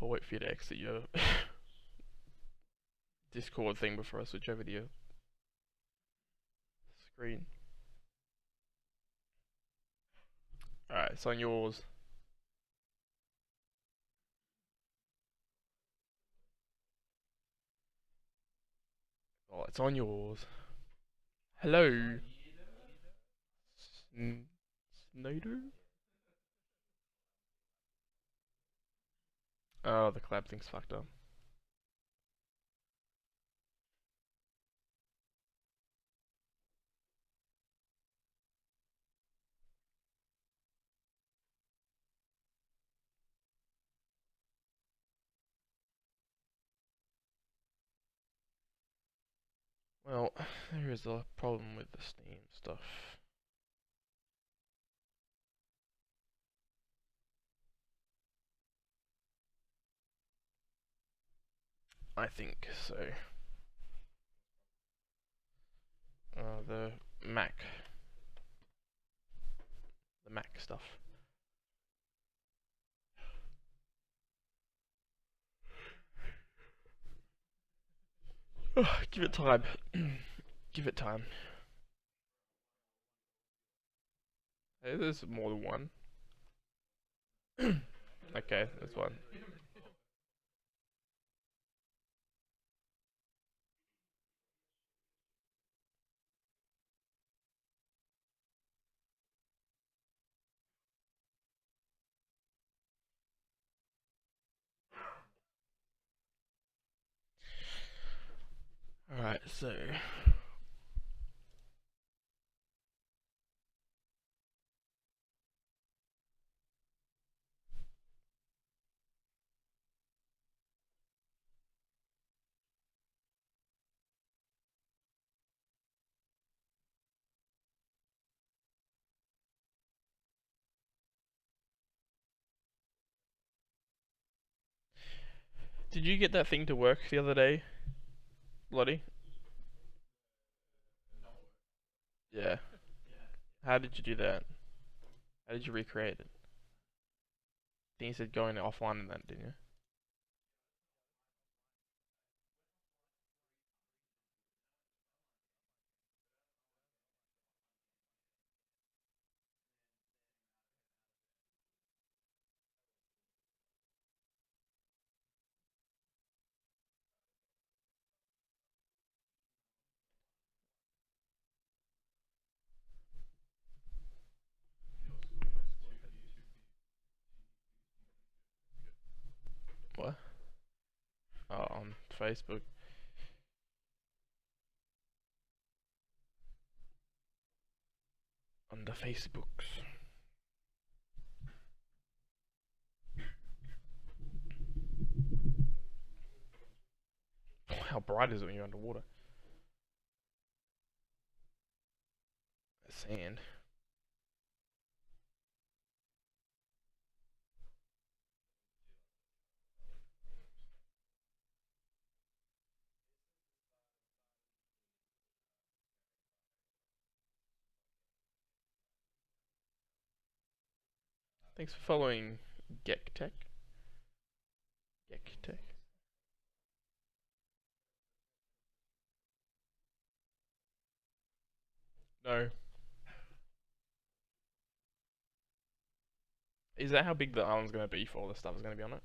I'll wait for you to exit your Discord thing before I switch over to your screen. Alright, it's on yours. Oh, it's on yours. Hello. Snyder? Oh, the collab thing's fucked up. Well, there is a problem with the Steam stuff. I think so. The Mac. The Mac stuff. Give it time. Give it time. Hey, there's more than one. Okay, there's one. Alright, so did you get that thing to work the other day, Lottie? Yeah. How did you do that? How did you recreate it? I think you said going offline and that, didn't you? What? Oh, on Facebook. On the Facebooks. How bright is it when you're underwater? Sand. Thanks for following GekTech. GekTech. No. Is that how big the island's gonna be for all the stuff that's gonna be on it?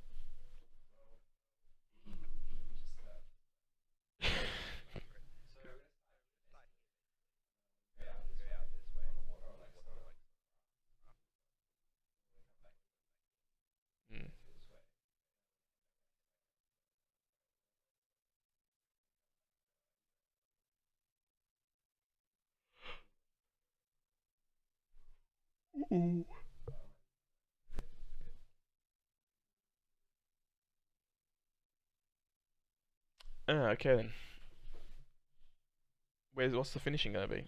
Hmm. Ooh. Okay then. What's the finishing gonna be?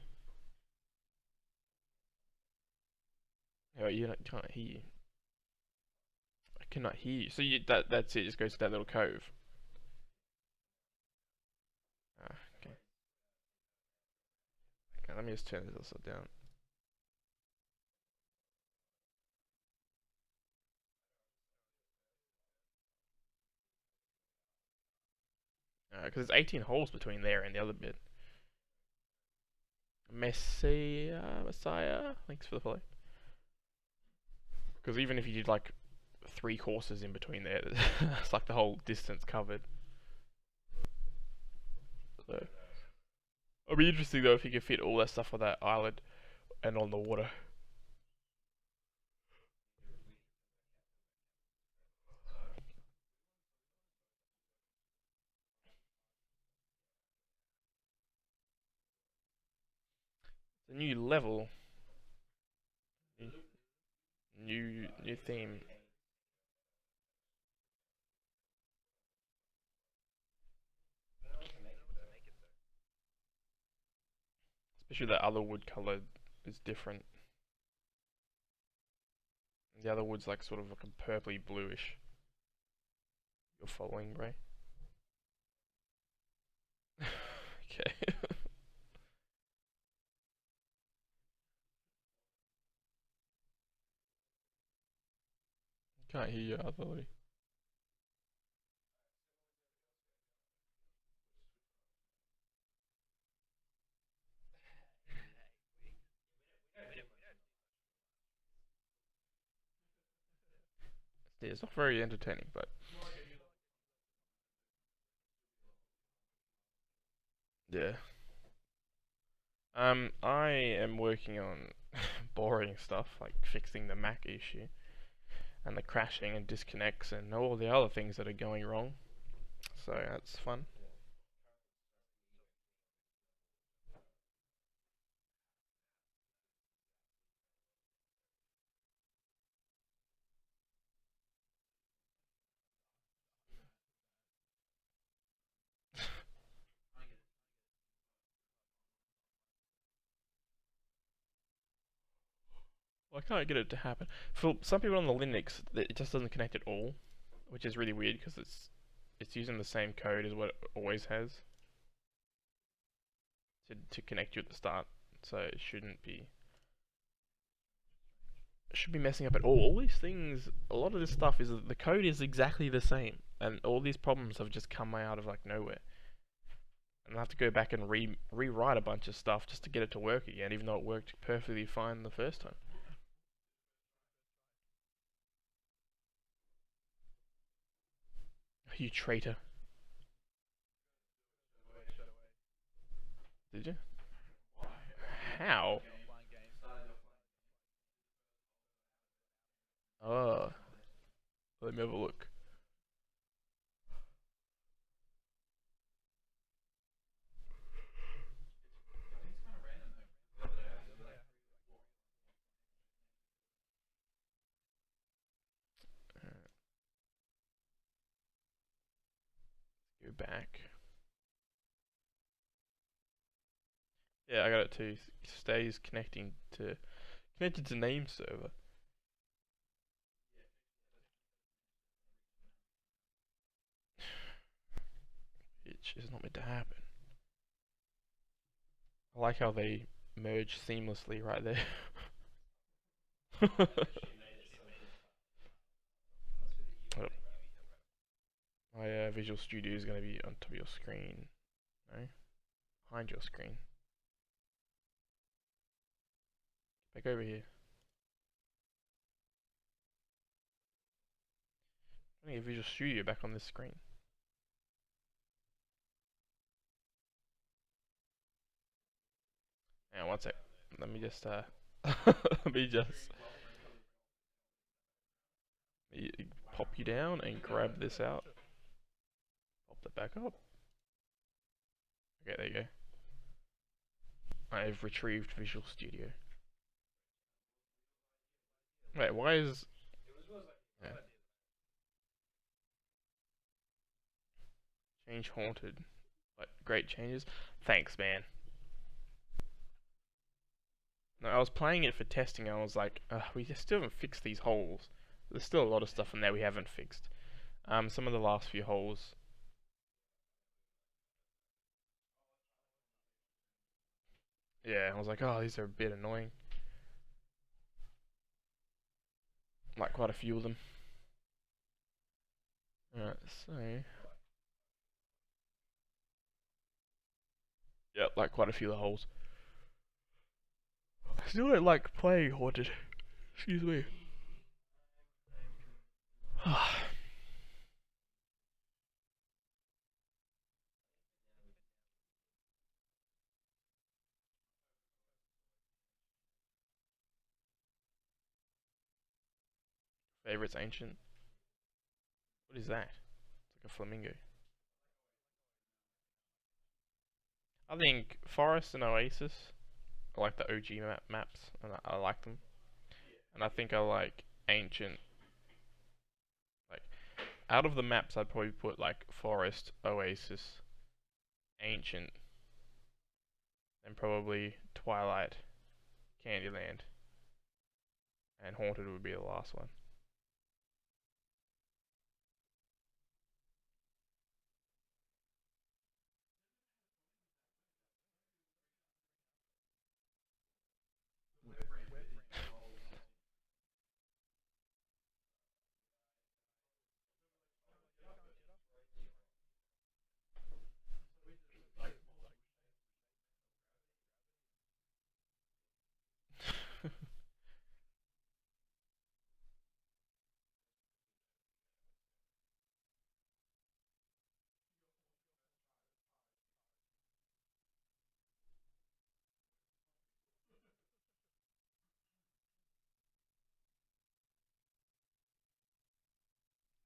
Oh, you can't hear you. cannot hear you. So that's it. Just goes to that little cove. Okay. Okay, let me just turn this also down. Because there's 18 holes between there and the other bit. Messiah. Thanks for the follow. Because even if you did like 3 courses in between there, it's like the whole distance covered. So it'll be interesting though if you can fit all that stuff on that island and on the water. The new level, new theme. Especially that other wood color is different. The other wood's like sort of like a purpley bluish. You're following, Bray? Okay. Can't hear you, Arthur. It's not very entertaining, but yeah. I am working on boring stuff like fixing the Mac issue and the crashing and disconnects and all the other things that are going wrong. So that's fun. Well, I can't get it to happen. For some people on the Linux, it just doesn't connect at all, which is really weird because it's using the same code as what it always has to connect you at the start. So it shouldn't be should be messing up at all. All these things, a lot of this stuff is the code is exactly the same, and all these problems have just come out of like nowhere. And I have to go back and rewrite a bunch of stuff just to get it to work again, even though it worked perfectly fine the first time. You traitor. Did you? How? Oh, let me have a look. Go back. Yeah, I got it too. Stays connected to name server. Which is not meant to happen. I like how they merge seamlessly right there. Oh, my Visual Studio is going to be on top of your screen. No? Behind your screen. Back over here. I need Visual Studio back on this screen. Hang on, one sec. Let me just let me just pop you down and grab this out. Pop that back up. Okay, there you go. I have retrieved Visual Studio. Wait, why is... Yeah. Change haunted. Like, great changes. Thanks, man. No, I was playing it for testing. I was like, we just still haven't fixed these holes. There's still a lot of stuff in there we haven't fixed. Some of the last few holes. Yeah, I was like, oh, these are a bit annoying. Like quite a few of them. Alright, so yeah, like quite a few of the holes. I still don't like playing Haunted. Excuse me. Favorites ancient. What is that? It's like a flamingo. I think Forest and Oasis are like the OG maps, and I like them. And I think I like Ancient. Like out of the maps, I'd probably put like Forest, Oasis, Ancient, and probably Twilight, Candyland, and Haunted would be the last one.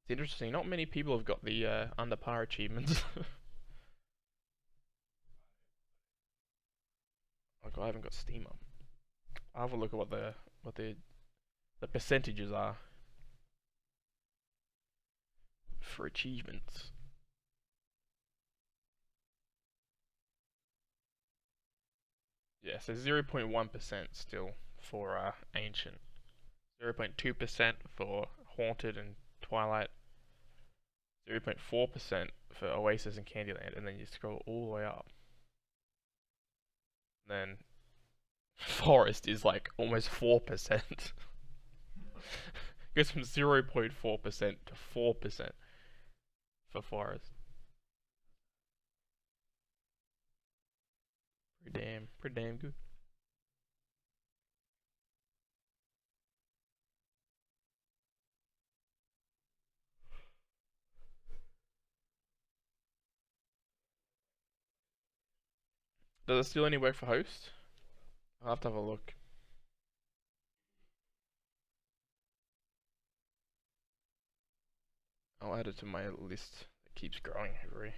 It's interesting. Not many people have got the under par achievements. Like I haven't got Steam up. I'll have a look at what the percentages are for achievements. Yeah, so 0.1% still for Ancient, 0.2% for Haunted and Twilight, 0.4% for Oasis and Candyland, and then you scroll all the way up. Then Forest is like almost 4%. Goes from 0.4% to 4% for Forest. Pretty damn good. Does it still any work for host? I'll have to have a look. I'll add it to my list that keeps growing every.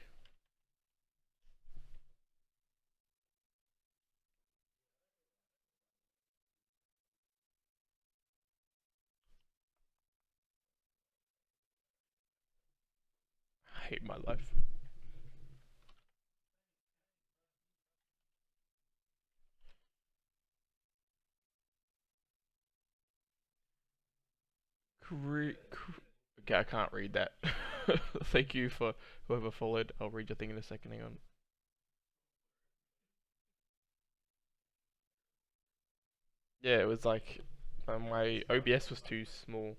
I hate my life. Okay, I can't read that. Thank you for whoever followed. I'll read your thing in a second. Hang on. Yeah, it was like my OBS was too small.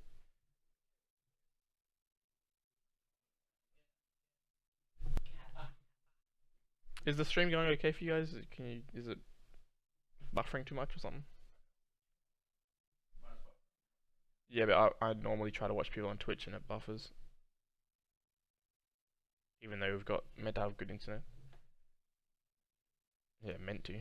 Is the stream going okay for you guys? Can you? Is it buffering too much or something? Yeah, but I normally try to watch people on Twitch and it buffers, even though we've got meant to have good internet. Yeah, meant to.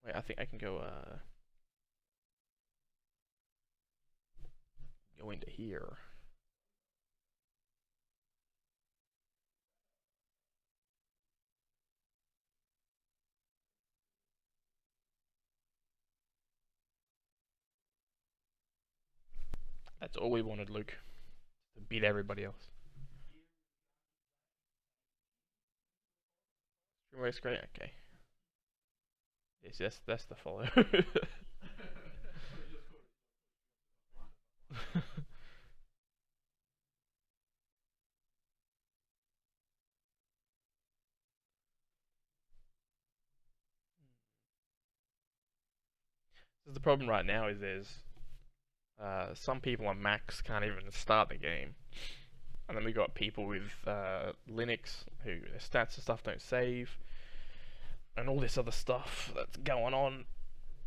Wait, I think I can go into here. That's all we wanted, Luke. To beat everybody else. Stream works great. Okay. Yes, that's the follow. The problem right now is there's some people on Macs can't even start the game, and then we got people with Linux who their stats and stuff don't save, and all this other stuff that's going on,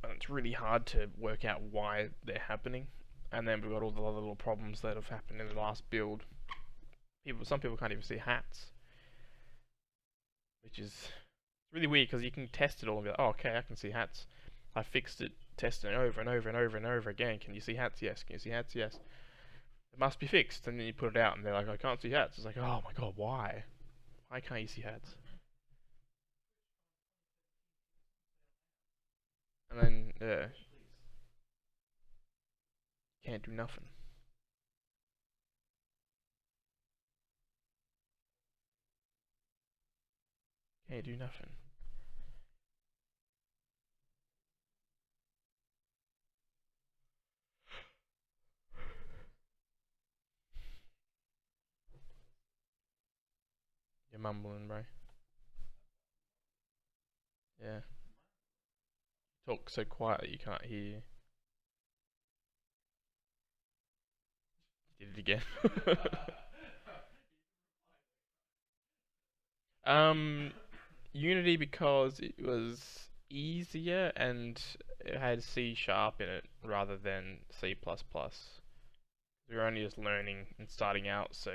and it's really hard to work out why they're happening. And then we've got all the other little problems that have happened in the last build. Some people can't even see hats, which is really weird because you can test it all and be like, oh, okay, I can see hats. I fixed it, testing it over and over and over and over again. Can you see hats? Yes. Can you see hats? Yes. It must be fixed. And then you put it out and they're like, I can't see hats. It's like, oh my god, why? Why can't you see hats? And then, yeah, can't do nothing. Can't do nothing. You're mumbling, bro. Yeah. Talk so quiet that you can't hear you. Did it again. um, Unity because it was easier and it had C sharp in it rather than C++. We were only just learning and starting out, so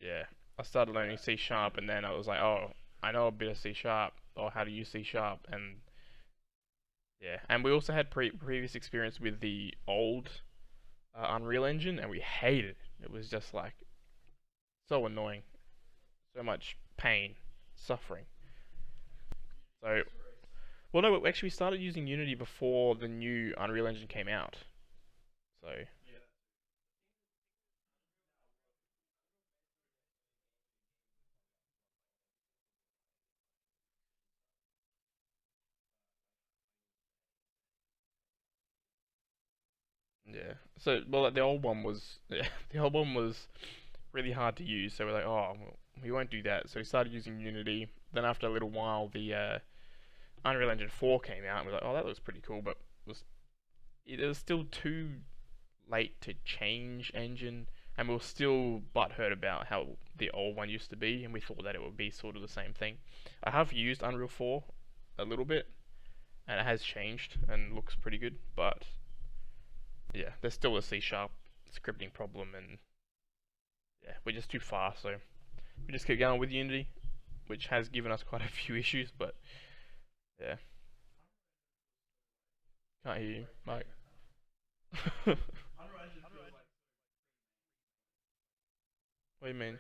yeah. I started learning C sharp and then I was like, oh, I know a bit of C sharp or how to use C sharp, and yeah. And we also had previous experience with the old Unreal Engine and we hated it. It was just like so annoying, so much pain, suffering. So, well, no, actually, we started using Unity before the new Unreal Engine came out. So, yeah. So, well, like, the old one was, yeah, the old one was really hard to use. So we're like, oh, well, we won't do that. So we started using Unity. Then after a little while, the Unreal Engine 4 came out, and we're like, oh, that looks pretty cool, but it was still too late to change engine, and we were still butthurt about how the old one used to be, and we thought that it would be sort of the same thing. I have used Unreal 4 a little bit, and it has changed and looks pretty good, but yeah, there's still a C sharp scripting problem, and yeah, we're just too fast, so we just keep going with Unity, which has given us quite a few issues, but yeah, can't hear you, Mike. What do you mean?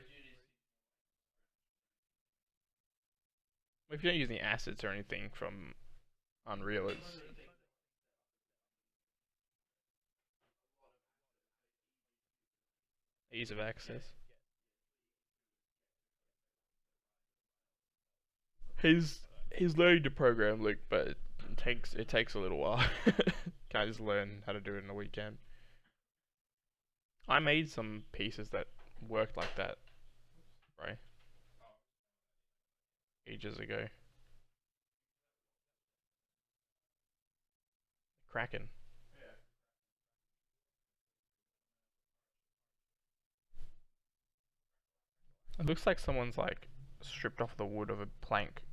Well, if you don't use any assets or anything from Unreal, it's ease of access. He's he's learning to program, Luke, but it takes a little while. Can't just learn how to do it in a weekend. I made some pieces that worked like that, right? Ages ago. Kraken. It looks like someone's like stripped off the wood of a plank.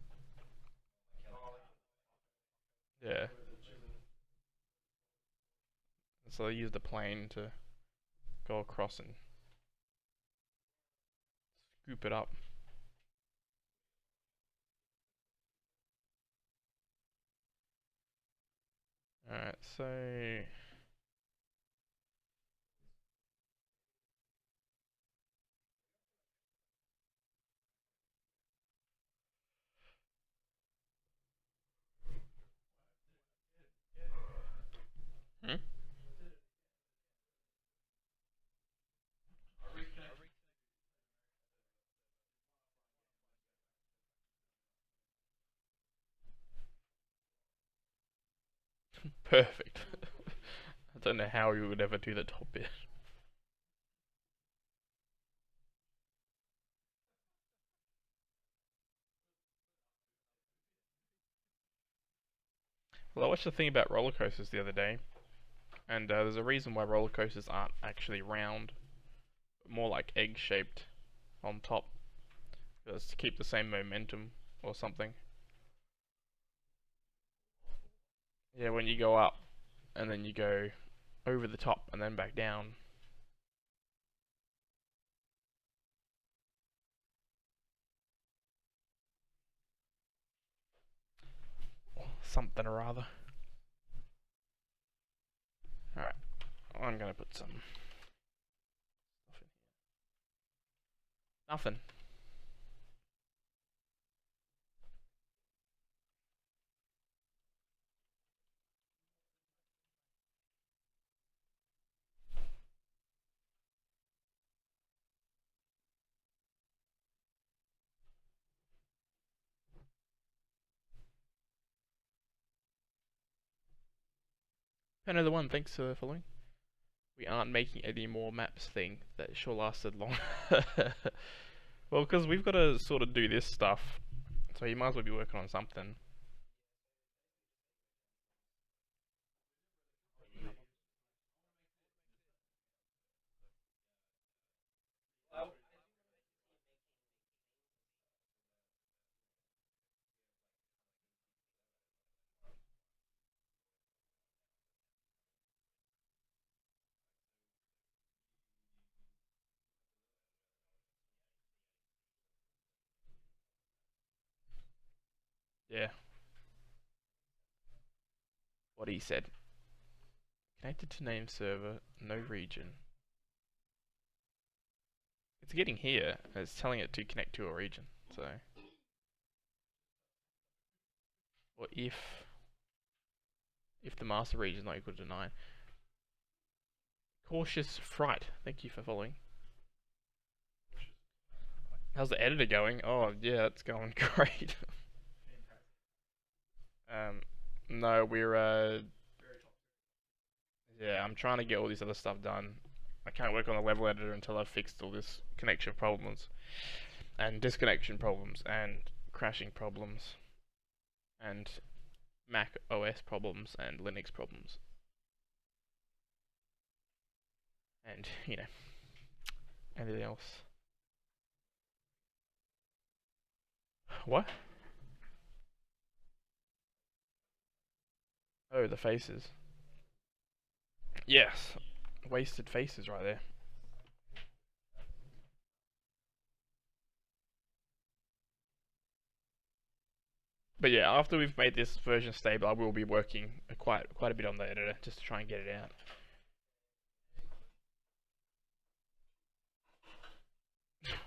Yeah. And so they used a plane to go across and scoop it up. Alright, so hmm? Perfect. I don't know how you would ever do the top bit. Well, I watched a thing about roller coasters the other day, and there's a reason why roller coasters aren't actually round, more like egg shaped on top. It's to keep the same momentum or something. Yeah, when you go up and then you go over the top and then back down. Something or other. Alright, I'm gonna put some stuff in here. Nothing. Another one, thanks for following. We aren't making any more maps thing. That sure lasted long. Well, because we've got to sort of do this stuff, so you might as well be working on something. Yeah, what he said. Connected to name server, no region. It's getting here, and it's telling it to connect to a region, so. Or if the master region is not equal to 9. Cautious Fright, thank you for following. How's the editor going? Oh, yeah, it's going great. um, no, yeah, I'm trying to get all this other stuff done. I can't work on the level editor until I've fixed all this connection problems, and disconnection problems, and crashing problems, and Mac OS problems, and Linux problems. And, anything else. What? Oh, the faces. Yes. Wasted faces right there. But yeah, after we've made this version stable, I will be working quite a bit on the editor just to try and get it out.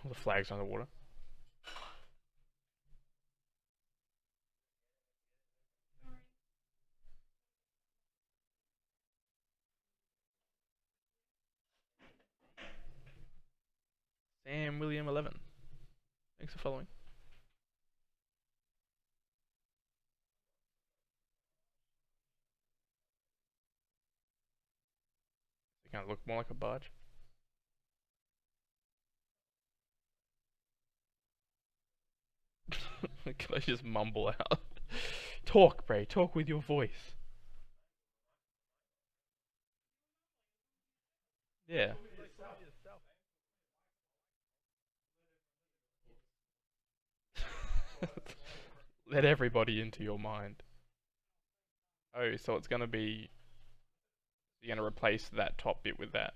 All the flags underwater. Sam William 11. Thanks for following. They kind of look more like a barge. Can I just mumble out? Talk, Bray. Talk with your voice. Yeah. Let everybody into your mind. Oh, so it's gonna be. You're gonna replace that top bit with that.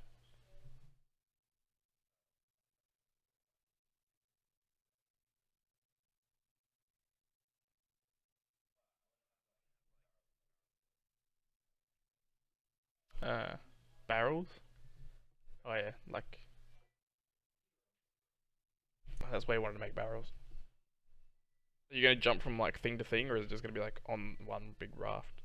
Uh, barrels? Oh yeah, like. That's why you wanted to make barrels. Are you gonna jump from like thing to thing, or is it just gonna be like on one big raft?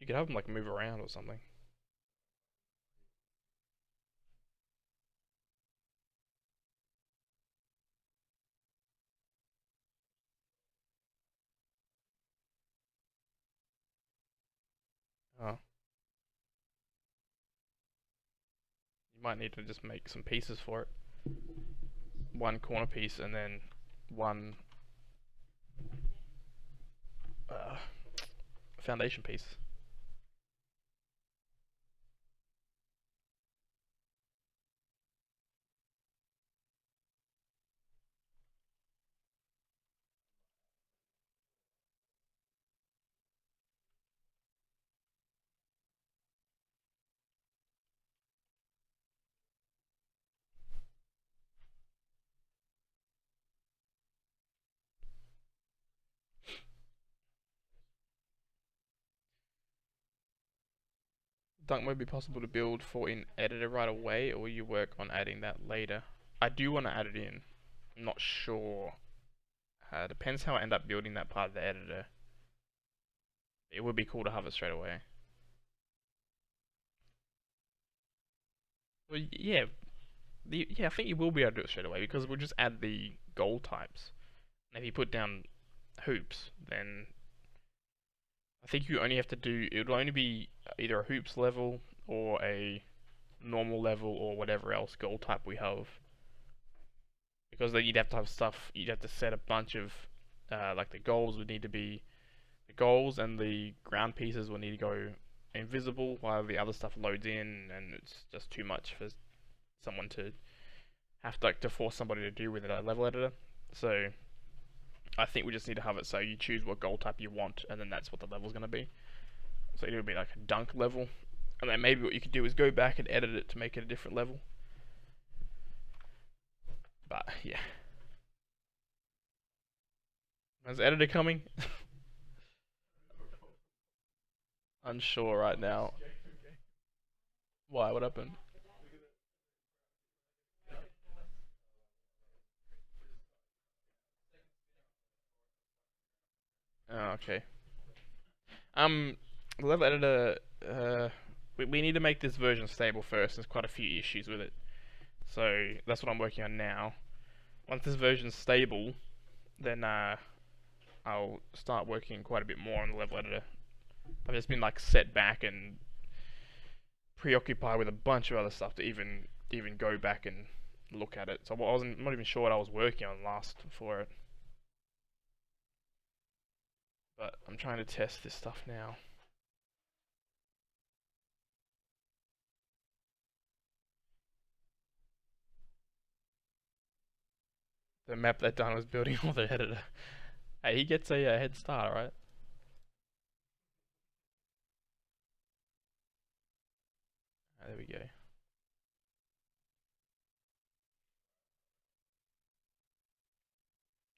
You could have them like move around or something. Oh, you might need to just make some pieces for it. One corner piece and then one uh, foundation piece. Dunk might be possible to build for in editor right away, or you work on adding that later. I do want to add it in. I'm not sure. Depends how I end up building that part of the editor. It would be cool to have it straight away. Well, yeah, yeah, I think you will be able to do it straight away because we'll just add the goal types. And if you put down hoops, then I think you only have to do. It will only be either a hoops level or a normal level or whatever else goal type we have. Because then you'd have to have stuff. You'd have to set a bunch of like the goals would need to be the goals and the ground pieces will need to go invisible while the other stuff loads in, and it's just too much for someone to have to like to force somebody to do with a level editor. So I think we just need to have it so you choose what goal type you want, and then that's what the level's going to be. So it would be like a dunk level, and then maybe what you could do is go back and edit it to make it a different level. But yeah, is the editor coming? Unsure right now. Why? What happened? Oh, okay. Um, the level editor. We need to make this version stable first. There's quite a few issues with it, so that's what I'm working on now. Once this version's stable, then I'll start working quite a bit more on the level editor. I've just been like set back and preoccupied with a bunch of other stuff to even go back and look at it. So I'm not even sure what I was working on last for it. But I'm trying to test this stuff now. The map that Dan was building on the editor. Hey, he gets a head start, right? There we go.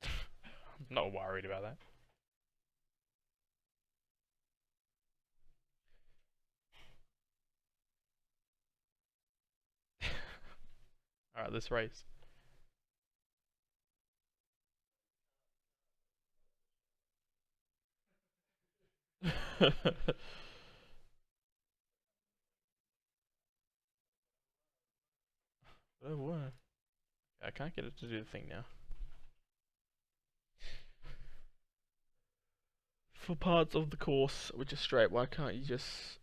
I'm not worried about that. Alright, let's race. Oh, what? I can't get it to do the thing now. For parts of the course which are straight, why can't you just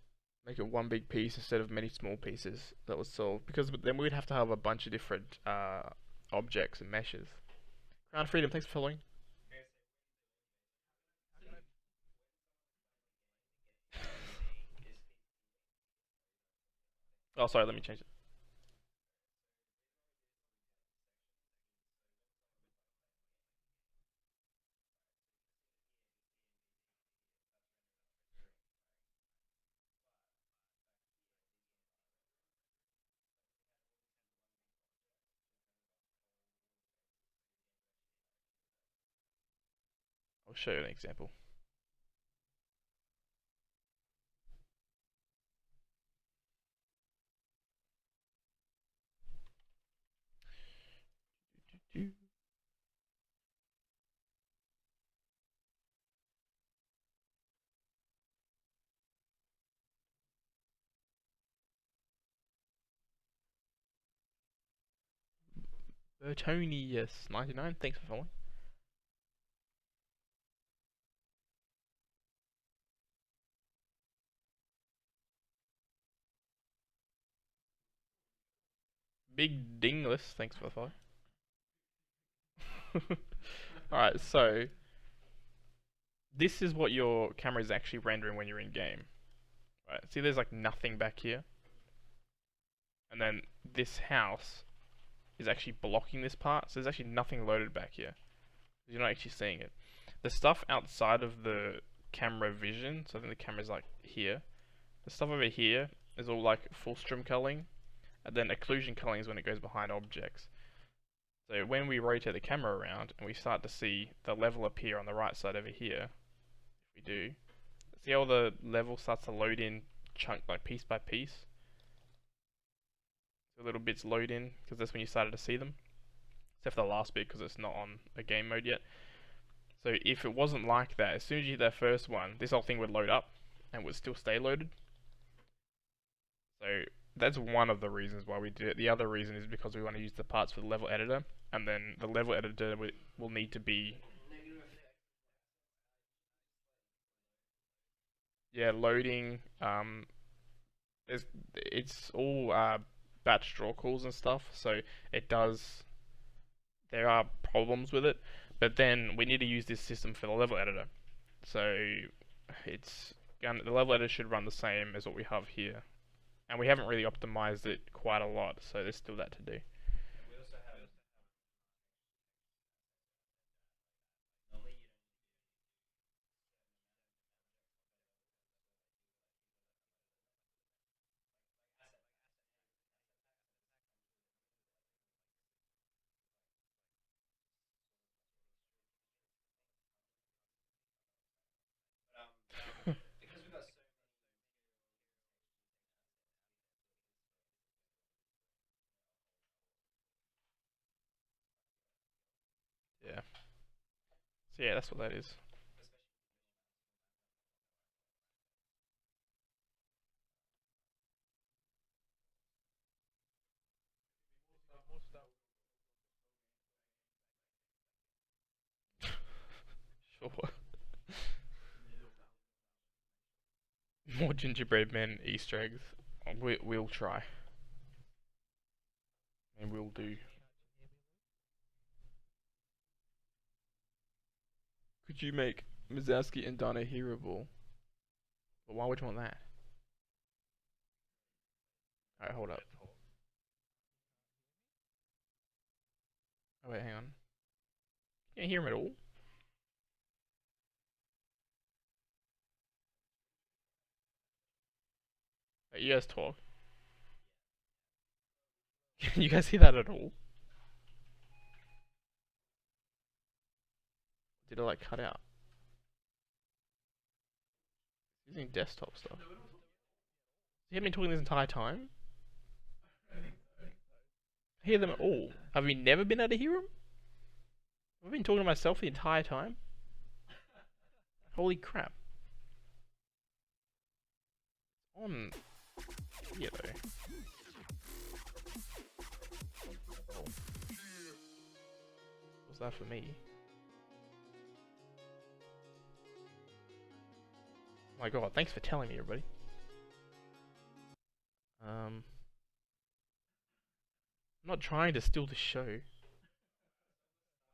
make it one big piece instead of many small pieces? That would solve, because then we'd have to have a bunch of different objects and meshes. Crown Freedom, thanks for following. Oh, sorry, let me change it. I'll show you an example. Tony, yes, 99, thanks for following. Big dingless, thanks for the follow. Alright, so this is what your camera is actually rendering when you're in game. Right, see there's like nothing back here. And then this house is actually blocking this part, so there's actually nothing loaded back here. You're not actually seeing it. The stuff outside of the camera vision, so then the camera's like here. The stuff over here is all like full stream culling, and then occlusion culling is when it goes behind objects. So when we rotate the camera around and we start to see the level appear on the right side over here, if we do, see how the level starts to load in chunk like piece by piece? The little bits load in, because that's when you started to see them. Except for the last bit, because it's not on a game mode yet. So if it wasn't like that, as soon as you hit that first one, this whole thing would load up and would still stay loaded. So that's one of the reasons why we did it. The other reason is because we want to use the parts for the level editor, and then the level editor will need to be, yeah, loading. It's all batch draw calls and stuff, so it does. There are problems with it, but then we need to use this system for the level editor. So the level editor should run the same as what we have here, and we haven't really optimized it quite a lot, so there's still that to do. Yeah. So yeah, that's what that is. Sure. More gingerbread men Easter eggs. We'll try. And we'll do. Could you make Mizowski and Donna hearable? But why would you want that? Alright, hold up. Oh wait, hang on. Can't hear him at all. Wait, you guys talk. Can you guys hear that at all? Did it like cut out? Using desktop stuff. You have been talking this entire time? I hear them at all. Have you never been able to hear them? I've been talking to myself the entire time. Holy crap. On here though. Oh. What's that for me? Oh my god, thanks for telling me, everybody. I'm not trying to steal the show.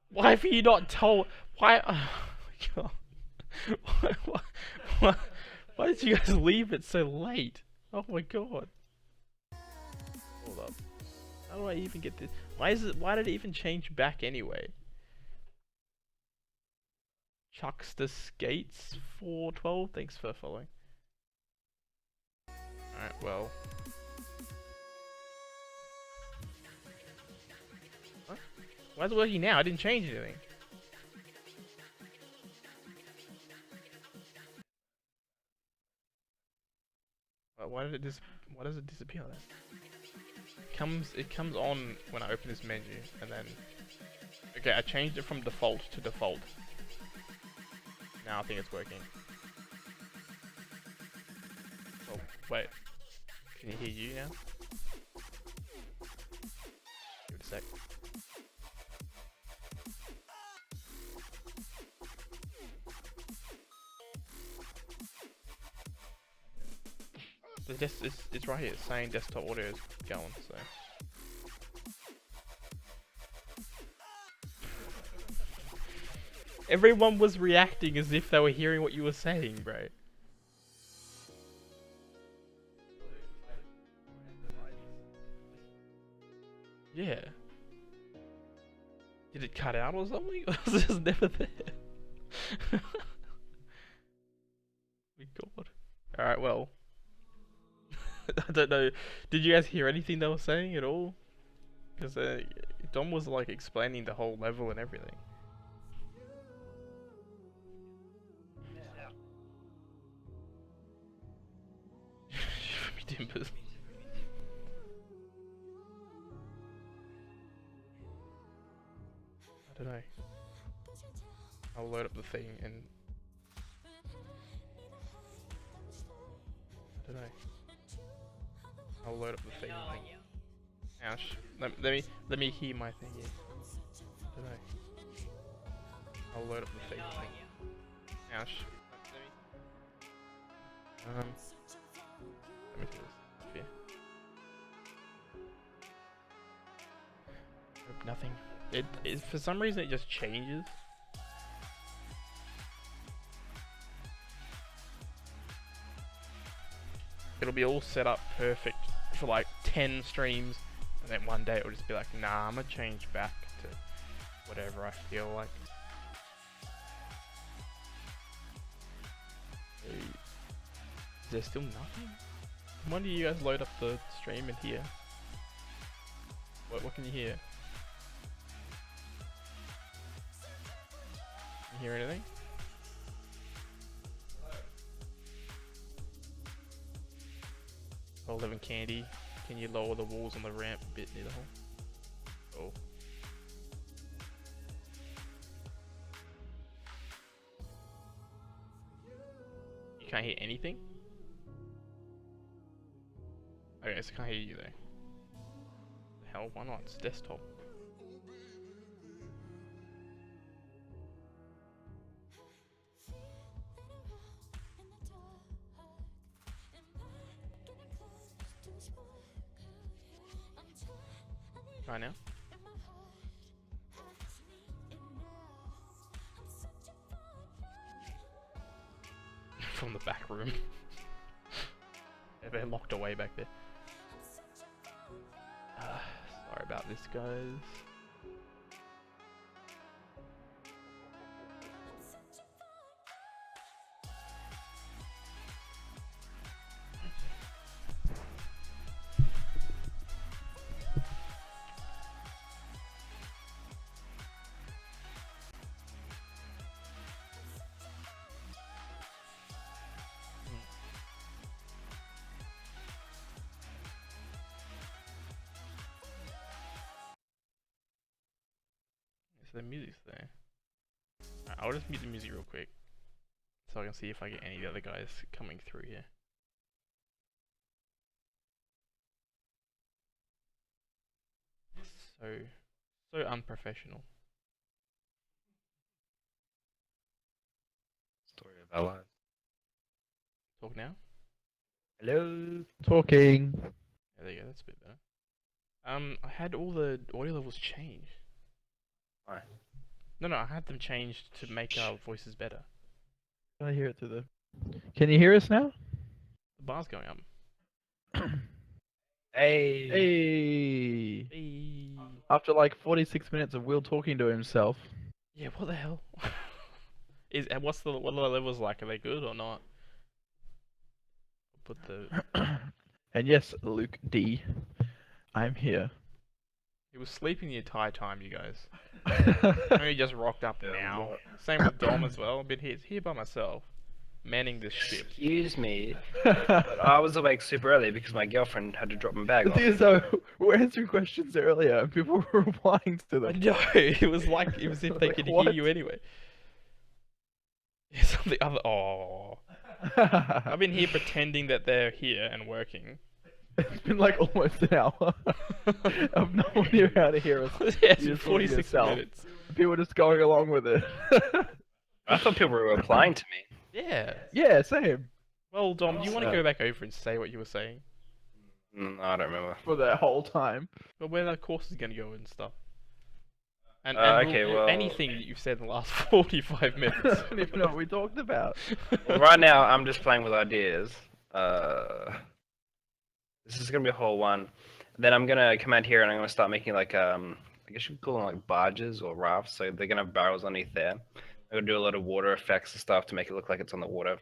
Why have you not told? Why? Oh my god. Why did you guys leave it so late? Oh my god. Hold up. How do I even get this? Why did it even change back anyway? Chuckster Skates 412. Thanks for following. Alright, well. What? Why is it working now? I didn't change anything. Why does it disappear then? It comes on when I open this menu, and then okay, I changed it from default to default. Now I think it's working. Oh wait, can you hear you now? Give it a sec. It's right here, it's saying desktop audio is going, so. Everyone was reacting as if they were hearing what you were saying, bro. Yeah. Did it cut out or something? Or was it just never there? My God. Alright, well. I don't know. Did you guys hear anything they were saying at all? Because Dom was like explaining the whole level and everything. Me timbers. I don't know. I'll load up the thing and I don't know. I'll load up the thing. Ouch. Let me hear my thing. Yeah. I don't know. I'll load up the thing. Ouch. Let me do this up here. Nope, nothing. It for some reason it just changes. It'll be all set up perfect for like 10 streams, and then one day it'll just be like, nah, I'm gonna change back to whatever I feel like. Is there still nothing? When do you guys load up the stream and hear? What can you hear? Can you hear anything? Oh, 11 candy. Can you lower the walls on the ramp a bit near the hole? Oh. You can't hear anything? Okay, so I can't hear you though. The hell, why not? It's desktop. Right now? From the back room. Yeah, they're locked away back there. Sorry about this, guys. The music's there. Right, I'll just mute the music real quick so I can see if I get any of the other guys coming through here. So unprofessional. Story of our lives. Talk now? Hello. Talking. Yeah, there you go, that's a bit better. I had all the audio levels changed. Why? No, I had them changed to make our voices better. Can I hear it through the... Can you hear us now? The bar's going up. Hey. Hey. Hey. After like 46 minutes of Will talking to himself. Yeah, what the hell? What are the levels like? Are they good or not? I'll put the... And yes, Luke D. I'm here. He was sleeping the entire time, you guys. Only just rocked up now. Same with Dom as well. I've been here by myself, manning this ship. Excuse me, but I was awake super early because my girlfriend had to drop my bag The off. thing is though, we were answering questions earlier and people were replying to I them. know, it was like it was if they Like, could what? hear you anyway. Yeah, something other. Oh, I've been here pretending that they're here and working. It's been like almost an hour of no one here how to hear us. Yeah, it's You been just talking to 46 yourself. minutes. People are just going along with it. I thought people were replying to me. Yeah. Yeah, same. Well, Dom, do you want to go back over and say what you were saying? I don't remember. For that whole time. But where that course is gonna go and stuff. And Okay, well, anything that you've said in the last 45 I minutes. don't even know what we talked about. well, right now I'm just playing with ideas. This is gonna be a whole one. Then I'm gonna come out here and I'm gonna start making like I guess you could call them like barges or rafts. So they're gonna have barrels underneath there. I'm gonna do a lot of water effects and stuff to make it look like it's on the water.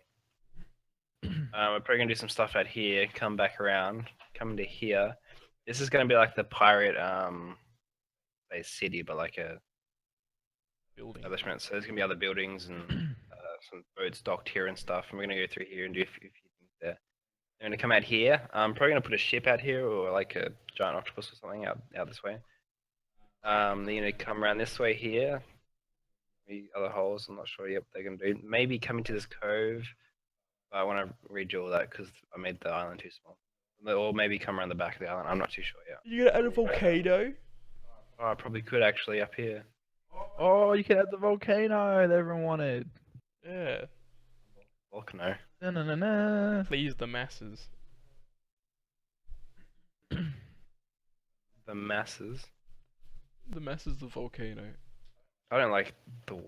We're probably gonna do some stuff out here. Come back around. Come into here. This is gonna be like the pirate say city, but like a Building. establishment. So there's gonna be other buildings and some boats docked here and stuff. And we're gonna go through here and do a few things there. I'm gonna come out here. I'm probably gonna put a ship out here or like a giant octopus or something out this way. Then you're gonna come around this way here. The other holes, I'm not sure yet what they're gonna do. Maybe come into this cove. But I want to redo all that because I made the island too small. Or maybe come around the back of the island. I'm not too sure yet. You gonna add a volcano? Oh, I probably could actually up here. Oh, you can add the volcano that everyone wanted. Yeah. Volcano. Na na na na. Please the masses. The masses. The masses of volcano. I don't like the water.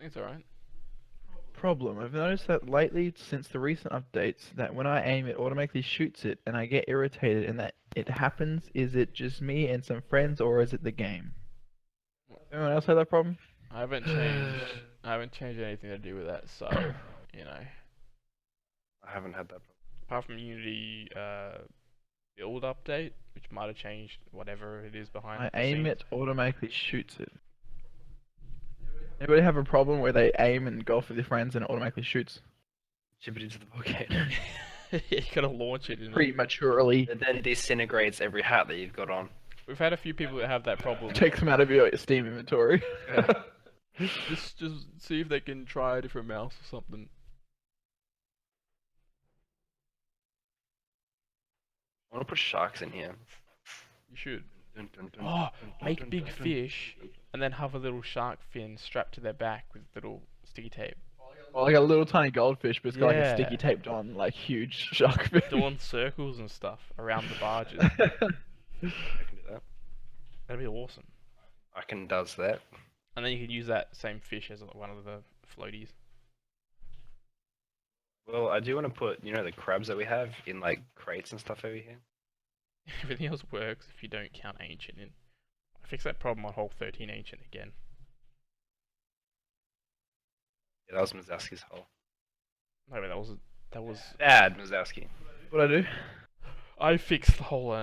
It's alright. Problem. I've noticed that lately, since the recent updates, that when I aim, it automatically shoots it, and I get irritated. And that it happens. Is it just me and some friends, or is it the game? Anyone else have that problem? I haven't changed anything to do with that, so you know. I haven't had that problem. Apart from Unity build update, which might have changed whatever it is behind I the aim scenes. it, automatically shoots it. Anybody have a problem where they aim and go for their friends and it automatically shoots Ship it into the volcano. You gotta launch it. prematurely? It then disintegrates every hat that you've got on. We've had a few people that have that problem. Takes them out of your Steam inventory. Just see if they can try a different mouse or something. I want to put sharks in here. You should. Dun, dun, dun, Oh, dun, dun, make dun, big dun, dun. fish and then have a little shark fin strapped to their back with little sticky tape. Or like a little tiny goldfish, but it's got like a Yeah. sticky taped on, like huge shark fin. Doing circles and stuff around the barges. I can do that. That'd be awesome. I can does that. And then you could use that same fish as one of the floaties. Well, I do want to put, you know, the crabs that we have in like crates and stuff over here. Everything else works if you don't count ancient in. I fixed that problem on hole 13 ancient again. Yeah, that was Mazowski's hole. No, but that was Bad Mazowski. What'd I do? I fixed the whole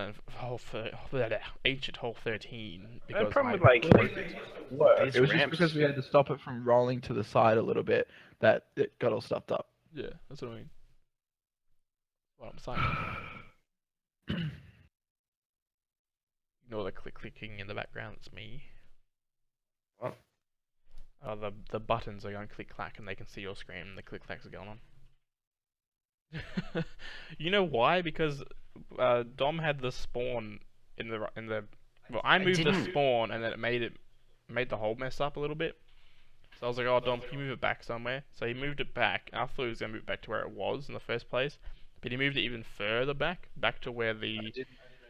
ancient hole 13 The because problem my- with like It was just ramps. because we had to stop it from rolling to the side a little bit that it got all stuffed up. yeah, that's what I mean. What I'm saying. Ignore the clicking in the background. It's me. What? The buttons are going click clack and they can see your screen and the click clacks are going on. You know why? Because Dom had the spawn in the well, I moved the didn't. spawn and then it made the hole mess up a little bit. So I was like, oh Dom, can you move it back somewhere? So he moved it back. I thought he was gonna move it back to where it was in the first place, but he moved it even further back to where the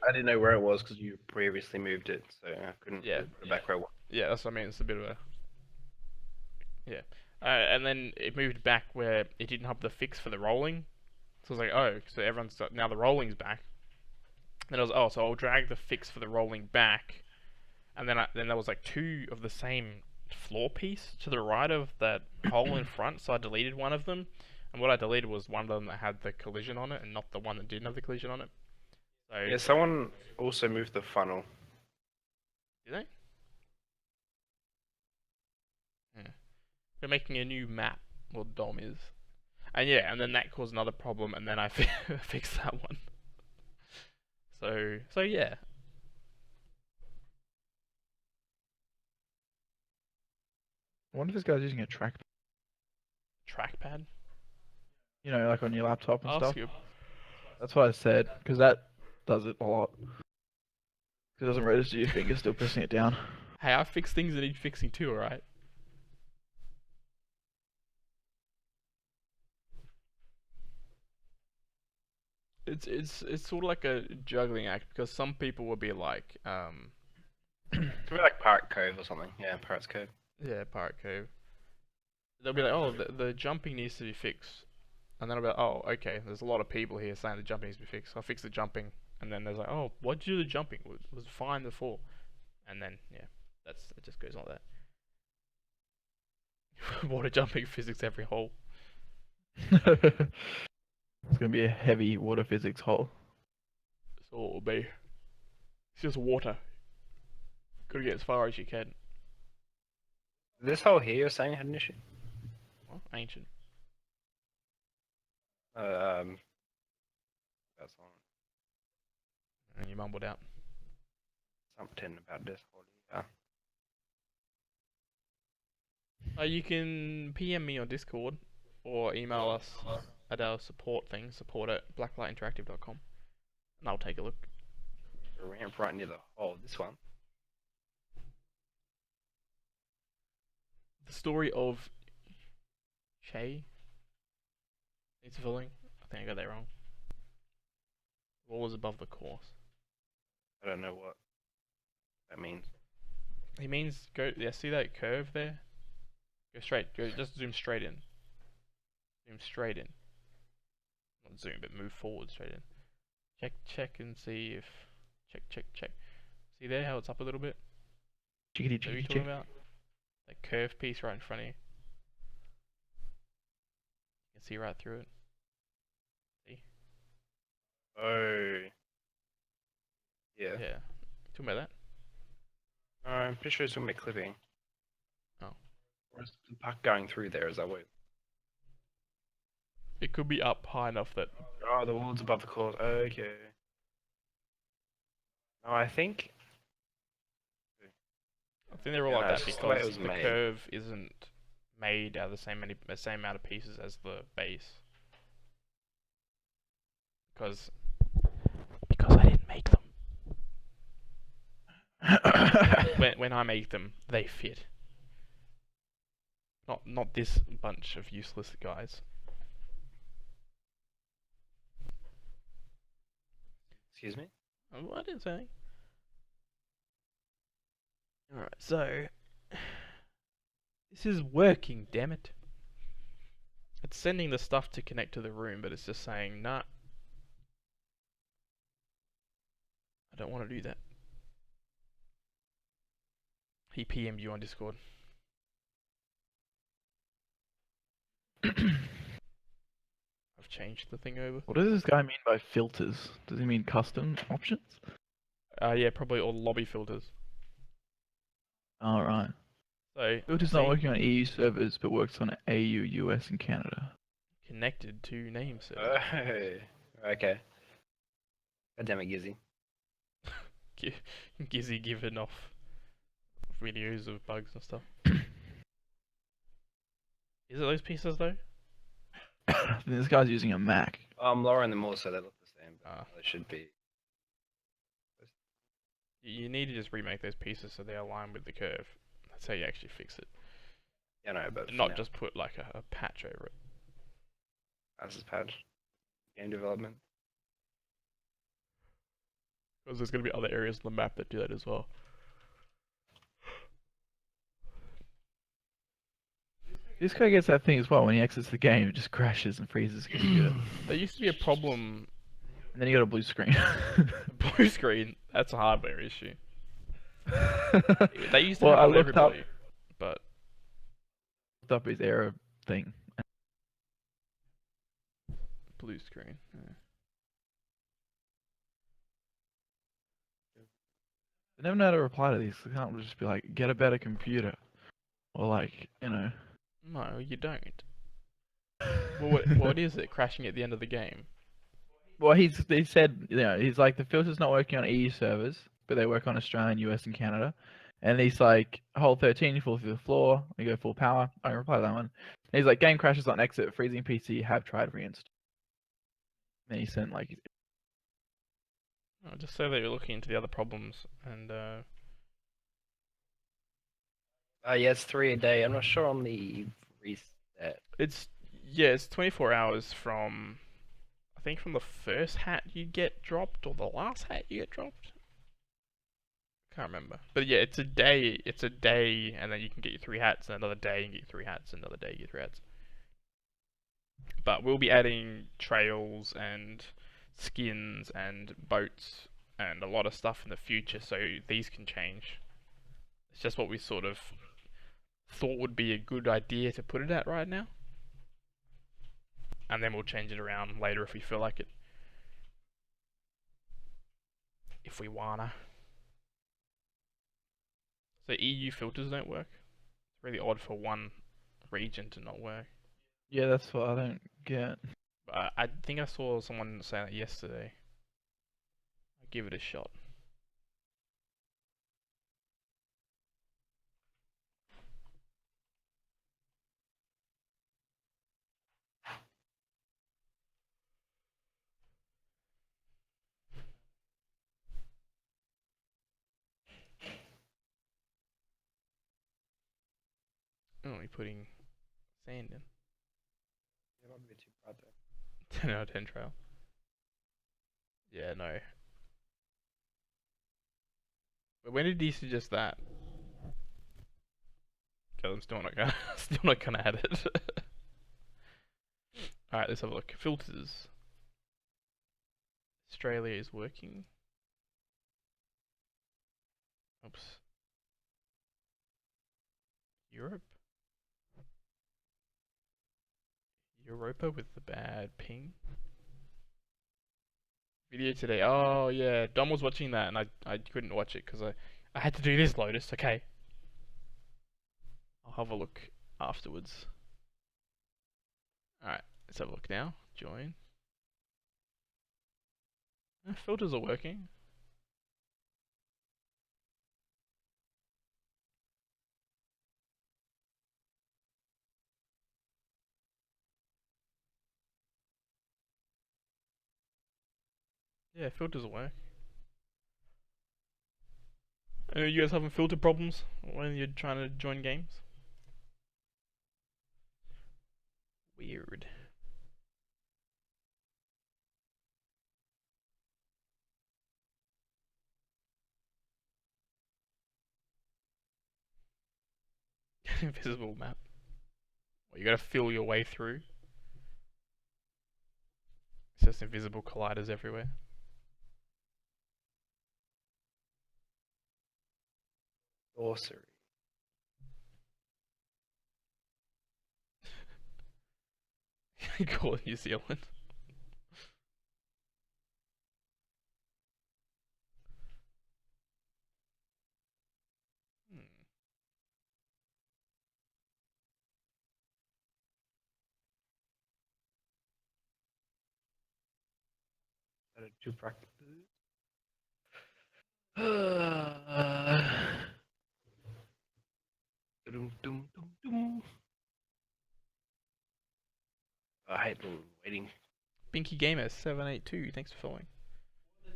I didn't know where it was because you previously moved it, so I couldn't Yeah. put it back where it was. yeah, that's what I mean. It's a bit of a and then it moved back where it didn't have the fix for the rolling. So I was like, oh, so everyone's now the rolling's back. Then I was, oh, so I'll drag the fix for the rolling back, and then there was like two of the same floor piece to the right of that hole in front. So I deleted one of them, and what I deleted was one of them that had the collision on it, and not the one that didn't have the collision on it. So Yeah, someone also moved the funnel. did they? Yeah. We're making a new map. Well, Dom is. And yeah, and then that caused another problem, and then I fixed that one. So yeah. I wonder if this guy's using a track, Trackpad? you know, like on your laptop and Ask stuff. you. That's what I said, because that does it a lot. It doesn't register your finger still pressing it down. Hey, I fix things that need fixing too, alright? It's sort of like a juggling act because some people will be like, Could be like Pirate Cove or something. Yeah, Pirate's Cove. Yeah, Pirate Cove. They'll be like, oh, the jumping needs to be fixed. And then I'll be like, oh, okay, there's a lot of people here saying the jumping needs to be fixed. I'll fix the jumping. And then there's like, oh, what'd you do the jumping? It was fine before. And then, yeah, it just goes on like that. Water jumping physics every hole. It's gonna be a heavy water physics hole. That's all it'll be. It's just water. Gotta get as far as you can. This hole here you're saying had an issue? Well, ancient. That's on And you mumbled out. something about this hole here. You can PM me on Discord or email us at our support thing, support@blacklightinteractive.com, and I'll take a look. A ramp right near the hole. This one. The story of Che needs filling. I think I got that wrong. The wall is above the course. I don't know what that means. He means go. Yeah, see that curve there? Go straight. Go. Just zoom straight in. Zoom straight in. Not zoom, but move forward straight in. Check and see if. Check. See there how it's up a little bit? Chickadee What are you chickadee talking chick. about? That curved piece right in front of you. You can see right through it. See? Oh. Yeah. Yeah. Talking about that? I'm pretty sure it's gonna be clipping. Oh. Or is the puck going through there? Is that what? It could be up high enough that. Oh, the wall's above the court. Okay. No, I think. I think they're all Yeah, like no, that it's just the way it because was the made. curve isn't made out of the same amount of pieces as the base. Because I didn't make them. When I make them, they fit. Not this bunch of useless guys. Excuse me. Oh, I didn't say anything. Alright, so this is working, damn it. It's sending the stuff to connect to the room, but it's just saying, nah. I don't want to do that. He PM'd you on Discord. I've changed the thing over. What does this guy mean by filters? Does he mean custom options? Yeah, probably all lobby filters. Alright. So, Filters see, not working on EU servers, but works on AU, US, and Canada. connected to name server. Oh. Okay. God damn it, Gizzy. Gizzy giving off videos of bugs and stuff. Is it those pieces though? I think this guy's using a Mac. I'm lowering them all so they look the same. But Ah. they should be. You need to just remake those pieces so they align with the curve. That's how you actually fix it. Yeah, no, but. Not for now, just put like a patch over it. That's his patch. Game development. Because there's going to be other areas on the map that do that as well. This guy gets that thing as well. When he exits the game, it just crashes and freezes his computer. There used to be a problem. And then you got a blue screen. Blue screen. That's a hardware issue. They used to Well, I have it on looked up, everybody, but his error thing. blue screen. Yeah. I never know how to reply to these. I can't just be like, get a better computer. Or like, you know. No, you don't. Well, what is it? Crashing at the end of the game? Well, he said, you know, he's like, the filter's not working on EU servers, but they work on Australian, US, and Canada. And he's like, hole 13, you fall through the floor, you go full power. I don't reply to that one. And he's like, game crashes on exit, freezing PC, have tried reinstall. And he sent like, I'll just say that you're looking into the other problems and Yeah, it's 3 a day. I'm not sure on the reset. it's 24 hours from I think from the first hat you get dropped or the last hat you get dropped. Can't remember. But yeah, it's a day. It's a day, and then you can get your 3 hats, and another day, and get your 3 hats, another day, you get 3 hats. But we'll be adding trails and skins and boats and a lot of stuff in the future, so these can change. It's just what we sort of thought would be a good idea to put it at right now. And then we'll change it around later if we feel like it. If we wanna. So EU filters don't work. It's really odd for one region to not work. Yeah, that's what I don't get. But I think I saw someone say that yesterday. I'll give it a shot. Only putting sand in. Yeah, might be too bright there. 10 out of 10 trail. Yeah, no. But when did he suggest that? Because I'm still not gonna add it. Alright, let's have a look. Filters. Australia is working. Oops. Europe? Europa with the bad ping. Video today. Oh yeah, Dom was watching that and I couldn't watch it because I had to do this, Lotus. Okay. I'll have a look afterwards. Alright, let's have a look now. Join. Filters are working. Yeah, filters will work. You guys having filter problems when you're trying to join games? Weird. Invisible map. Well, you gotta feel your way through. It's just invisible colliders everywhere. Sorcery. Call it New Zealand. Hmm. That are too practical. Dum, dum, dum, dum. I hate waiting. Binky Gamer 782. Thanks for following.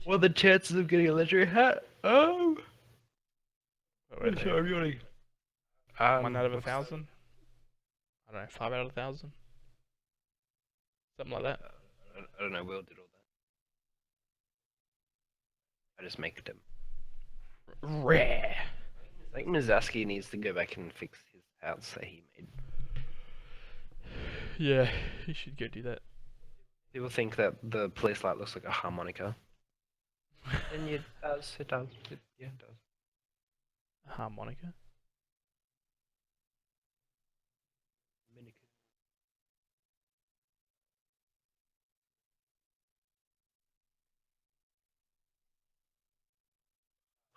What are the chances of getting a legendary hat? Oh! What I'm sorry, I'm yawning. 1 out of what's 1,000? I don't know, 5 out of 1,000? Something like that. I don't know. Will did all that. I just make them. Rare. I think Mizaski needs to go back and fix his house that he made. Yeah, you should go do that. People think that the police light looks like a harmonica. And it does. It does. Yeah, it does. Harmonica?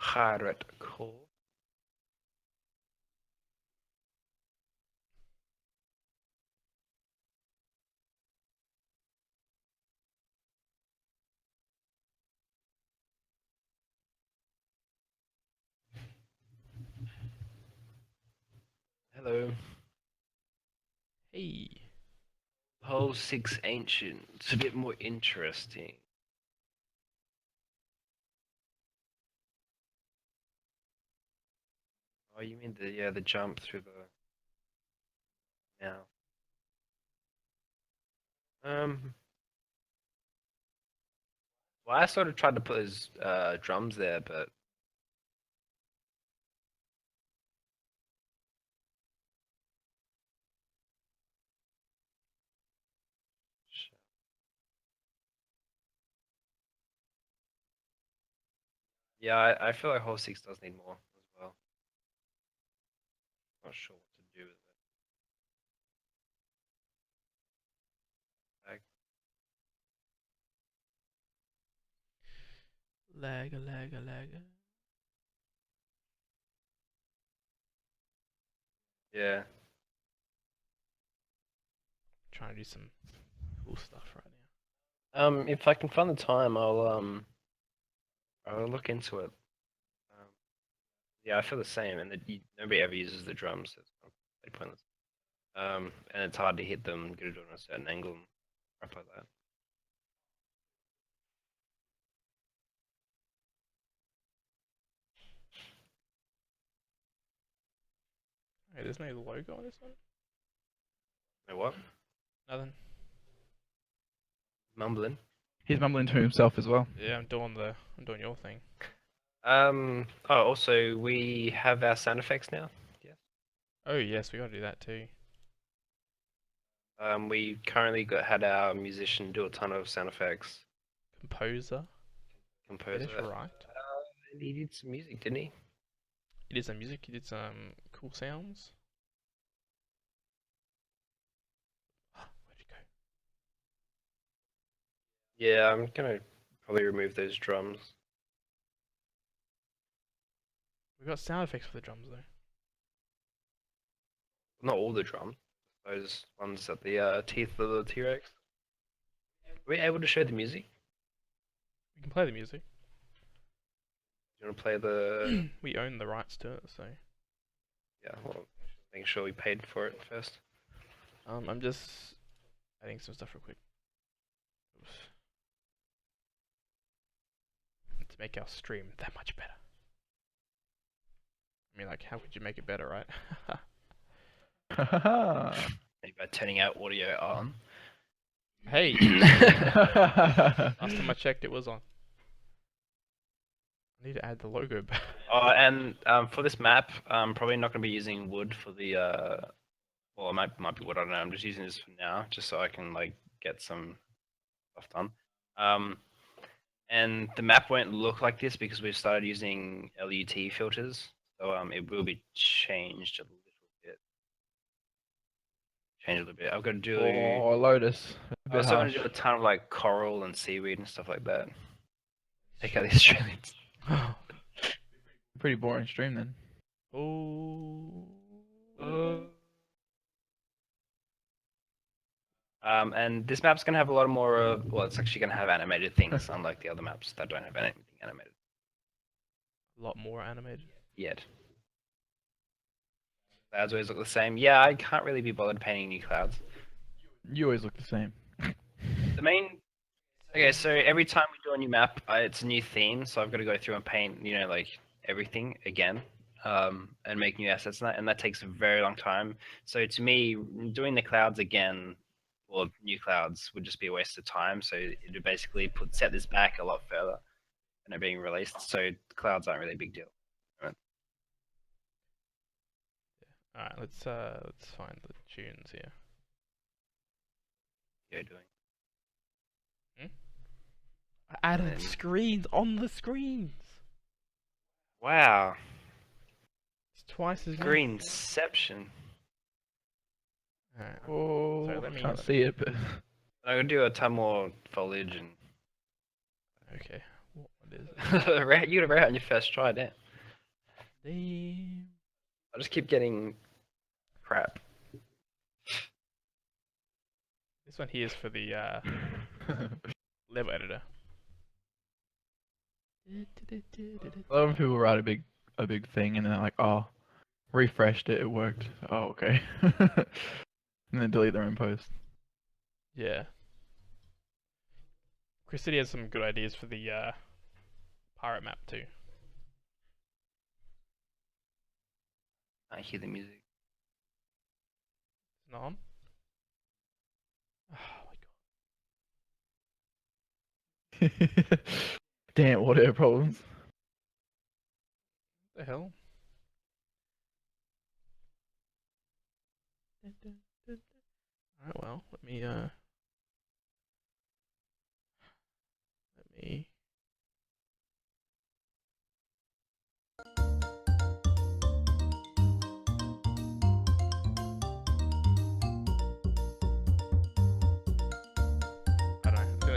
Hardcore. Hello. Hey. Whole 6 ancient. It's a bit more interesting. Oh, you mean the jump through the now. Well, I sort of tried to put his drums there, but Yeah, I feel like Hole 6 does need more as well. Not sure what to do with it. Like, Lag, lag, lag. yeah. Trying to do some cool stuff right now. If I can find the time, I'll look into it. Yeah, I feel the same, and nobody ever uses the drums, so it's not really pointless. And it's hard to hit them, get it on a certain angle, and crap like that. Hey, there's no logo on this one? Know what? Nothing. Mumbling. He's mumbling to himself as well. Yeah, I'm doing your thing. Oh, also, we have our sound effects now. Yes. Oh yes, we gotta do that too. We currently had our musician do a ton of sound effects, Composer. Get composer. it right. And he did some music, didn't he? He did some music, he did some cool sounds. Where'd you go? Yeah, I'm gonna probably remove those drums. We got sound effects for the drums though. Not all the drums. Those ones at the teeth of the T-Rex. Are we able to show the music? We can play the music. Do you want to play the? We own the rights to it, so Yeah, well, making sure we paid for it first. I'm just adding some stuff real quick. Oops. To make our stream that much better. I mean, like, how could you make it better, right? Maybe by turning out audio on. Hey, last time I checked, it was on. I need to add the logo back. Oh, and for this map, I'm probably not going to be using wood for the. Well, it might be wood. I don't know. I'm just using this for now, just so I can like get some stuff done. And the map won't look like this because we've started using LUT filters, so it will be changed a little bit. I've got to do. Oh, Lotus. A I bit also want harsh. to do a ton of like coral and seaweed and stuff like that. Take out the Australians. Pretty boring stream then. Oh. And this map's gonna have a lot more well, it's actually gonna have animated things, unlike the other maps that don't have anything animated A lot more animated. yet. Clouds always look the same. Yeah, I can't really be bothered painting new clouds. You always look the same. The main. Okay, so every time we do a new map, it's a new theme, so I've got to go through and paint, like everything again, and make new assets and that takes a very long time. So to me, doing the clouds again, or new clouds, would just be a waste of time. So it would basically set this back a lot further than it being released. So clouds aren't really a big deal. Alright, let's find the tunes here. You're doing. I added then- screens on the screens. Wow, It's twice as many. Greenception. Alright, Oh, So let me- can't see it, but I'm gonna do a ton more foliage and. okay. What is it? You got a rare on your first try, damn. Damn. I just keep getting crap. This one here is for the level editor. a lot of people write a big thing and then they're like, oh, refreshed it, it worked. Oh, okay. And then delete their own post. Yeah. Chris City has some good ideas for the pirate map too. I hear the music. It's not on? Oh my god. Damn, audio problems. What the hell? Alright, well, let me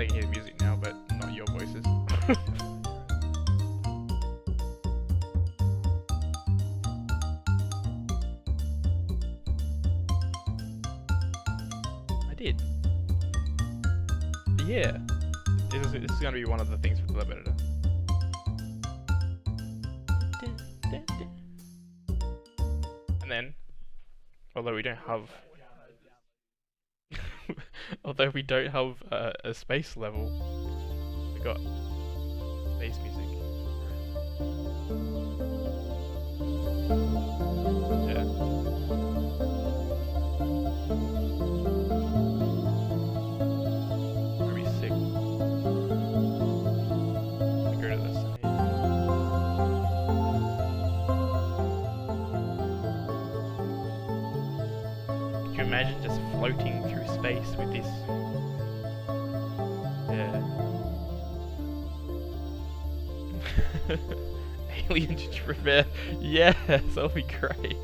I can hear the music now, but not your voices. I did. Yeah. This is gonna be one of the things with the web editor. And then, although we don't have a space level, we got space music. Yeah. Very sick. I go to this. Could you imagine just floating through space with this? Yeah. Alien gingerbread. Yes, that'll be great.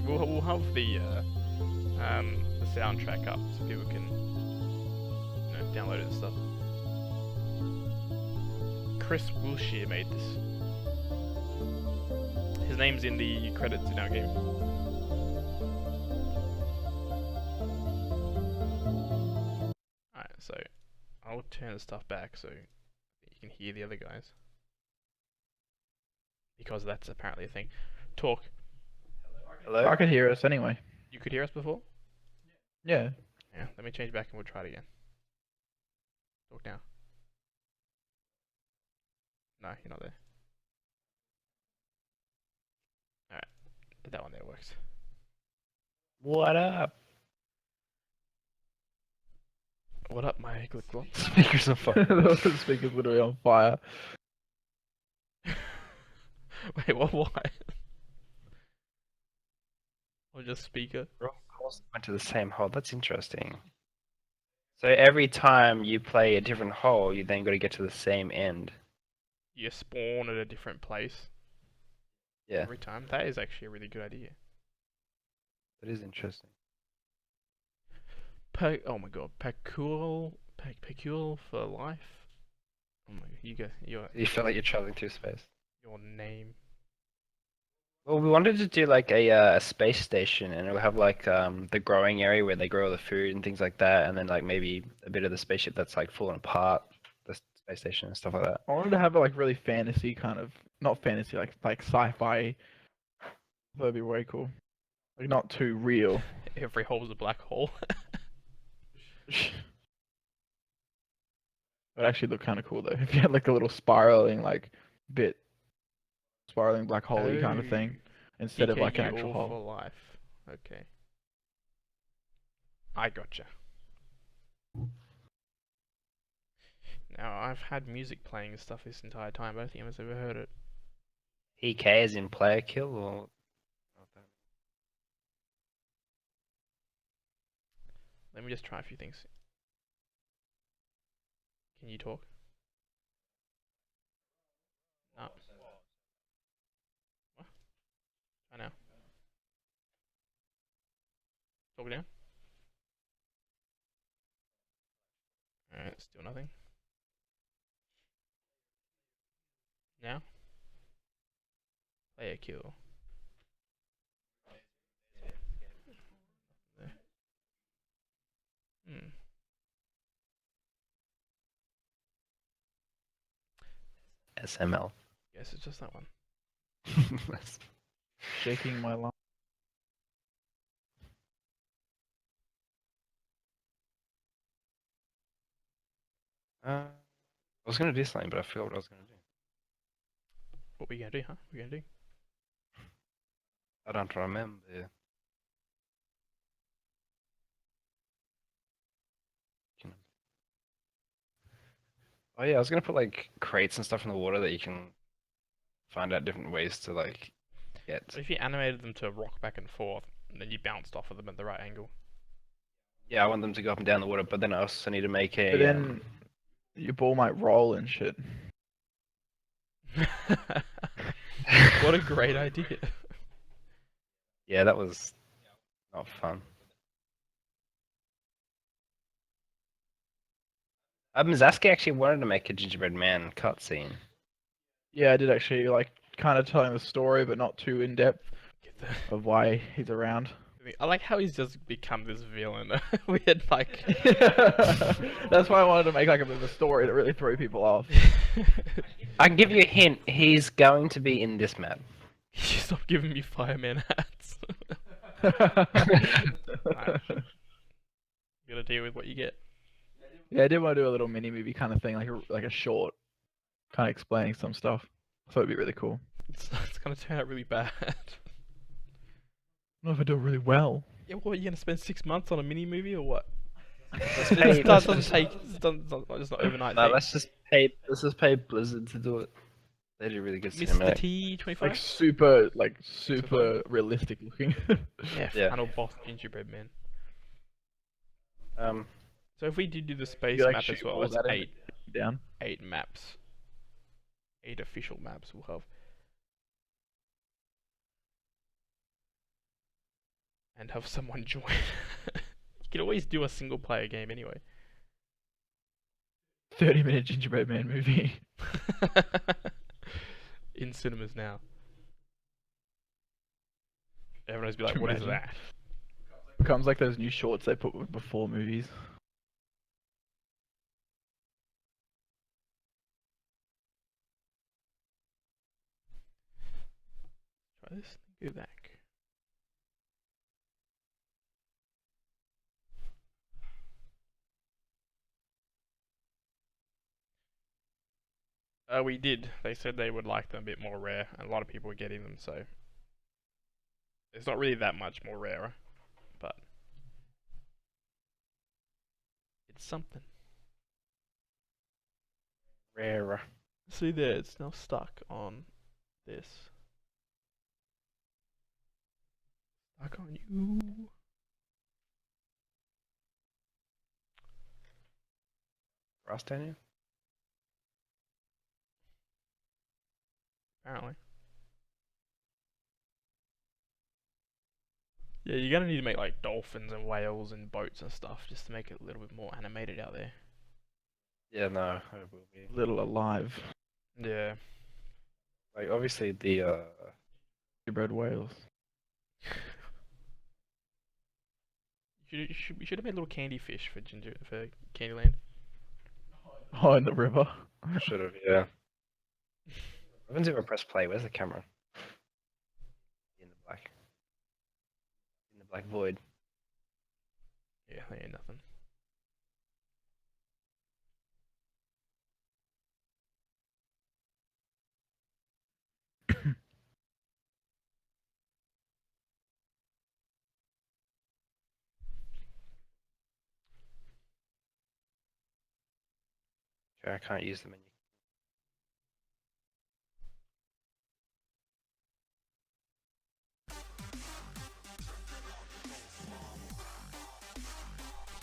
We'll have the soundtrack up so people can download it and stuff. Chris Wilshire made this. His name's in the credits in our game. Alright, so I'll turn the stuff back so you can hear the other guys. Because that's apparently a thing. Talk. Hello? I could hear us anyway. You could hear us before? Yeah. Yeah, let me change back and we'll try it again. Talk now. No, you're not there. Alright, that one there works. What up? What up, my glip-glop? Speakers on fire. The speaker's literally on fire. Wait, what? Why? Or just speaker? Of course, went to the same hole. That's interesting. So every time you play a different hole, you then got to get to the same end. You spawn at a different place Yeah, every time. That is actually a really good idea. that is interesting. Oh my god, Pecul for life. Oh my god, you go. You feel like you're traveling through space. Your name. Well, we wanted to do like a space station, and it'll have like the growing area where they grow all the food and things like that, and then like maybe a bit of the spaceship that's like falling apart, the space station and stuff like that. I wanted to have a like really fantasy kind of, not fantasy, like sci-fi. That'd be way cool. Like not too real. Every hole's a black hole. It'd actually look kind of cool though if you had like a little spiraling spiraling black hole kind of thing instead of like an PKU actual all hole. for life. Okay. I gotcha. Now I've had music playing and stuff this entire time, but I don't think anyone's ever heard it. PK is in player kill or? Let me just try a few things. Can you talk? No. What? Try now. Talk now. Alright, still nothing. Now? Player kill. There. SML. Guess it's just that one. Shaking my line. I was gonna do something, but I forgot what I was gonna do. What we gonna do, huh? What we gonna do? I don't remember. Oh yeah, I was gonna put like crates and stuff in the water that you can find out different ways to like get. What if you animated them to rock back and forth, and then you bounced off of them at the right angle? Yeah, I want them to go up and down the water, but then I also need to make a. But then Your ball might roll and shit. What a great idea. Yeah, that was not fun. Zaski actually wanted to make a gingerbread man cutscene. Yeah, I did actually like kind of telling the story, but not too in depth Get the- of why he's around. I like how he's just become this villain. We had like. That's why I wanted to make like a bit of a story to really throw people off. I can give you a hint. He's going to be in this map. You stop giving me fireman hats. You gotta deal with what you get. Yeah, I did want to do a little mini movie kind of thing, like a short, kind of explaining some stuff. I thought it'd be really cool. It's gonna turn out really bad. I don't know if I do it really well. Yeah, what, are you gonna spend 6 months on a mini movie or what? Hey, It doesn't take. It's not overnight. No, thing. let's just pay Blizzard to do it. They do really good Mr. cinematic. T25. Like super realistic looking. Yeah, Yeah. final boss gingerbread man. Um, So if we did do the space You, like, map as shoot well, balls that's at him. Down. 8 maps. 8 official maps we'll have. And have someone join. You can always do a single player game anyway. 30-minute gingerbread man movie. In cinemas now. Everyone's be like, Can you what is imagine? that? Becomes like those new shorts they put before movies. Try this, go back. We did. They said they would like them a bit more rare, and a lot of people were getting them, so it's not really that much more rarer, but it's something. rarer. See there, it's now stuck on this. Stuck on you. Rust down here? Apparently. Yeah, you're gonna need to make like dolphins and whales and boats and stuff just to make it a little bit more animated out there. Yeah, no, it will be. Little alive. Yeah. Like, obviously, the Gingerbread whales. You should have made little candy fish for Candyland. Oh, in the river. should have, yeah. I haven't even pressed play. Where's the camera? In the black. In the black void. Yeah, they ain't nothing. Okay, I can't use the menu.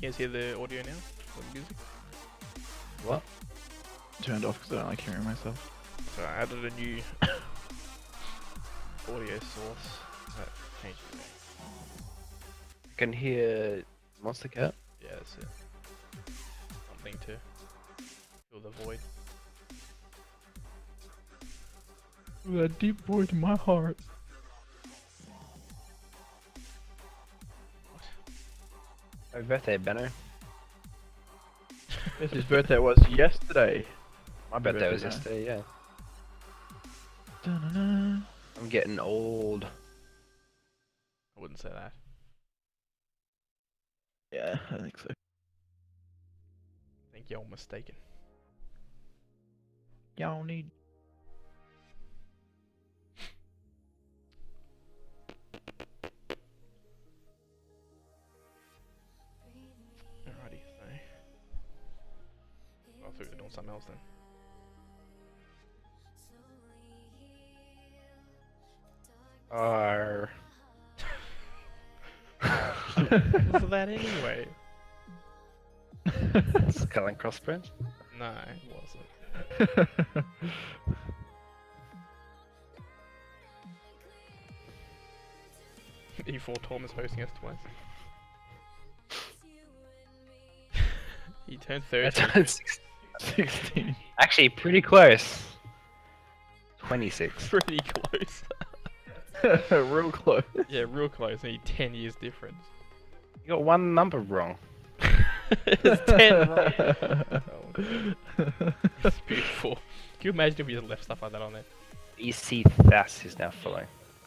You guys hear the audio now? Or the music? What? Turned off because I don't like hearing myself. So I added a new audio source that changed it. I can hear Monster Cat. Yeah, that's it. Something to fill the void. That deep void in my heart. Happy birthday, Benno. Yes, his birthday was yesterday. My birthday was birthday, yesterday, yeah. Dun-dun-dun. I'm getting old. I wouldn't say that. Yeah, I think so. I think you're mistaken. Y'all need. Alrighty, so. I thought we were doing something else then. Arr. What's that anyway? Skull and crossbones? No, it wasn't. E4 Tom is hosting us twice. He turned 30. That's 16. actually pretty close. 26. Pretty close. Real close. Yeah, real close. Only 10 years difference. You got one number wrong. It's 10 right. Oh, it's beautiful. Can you imagine if we just left stuff like that on there? EC Thas is now following.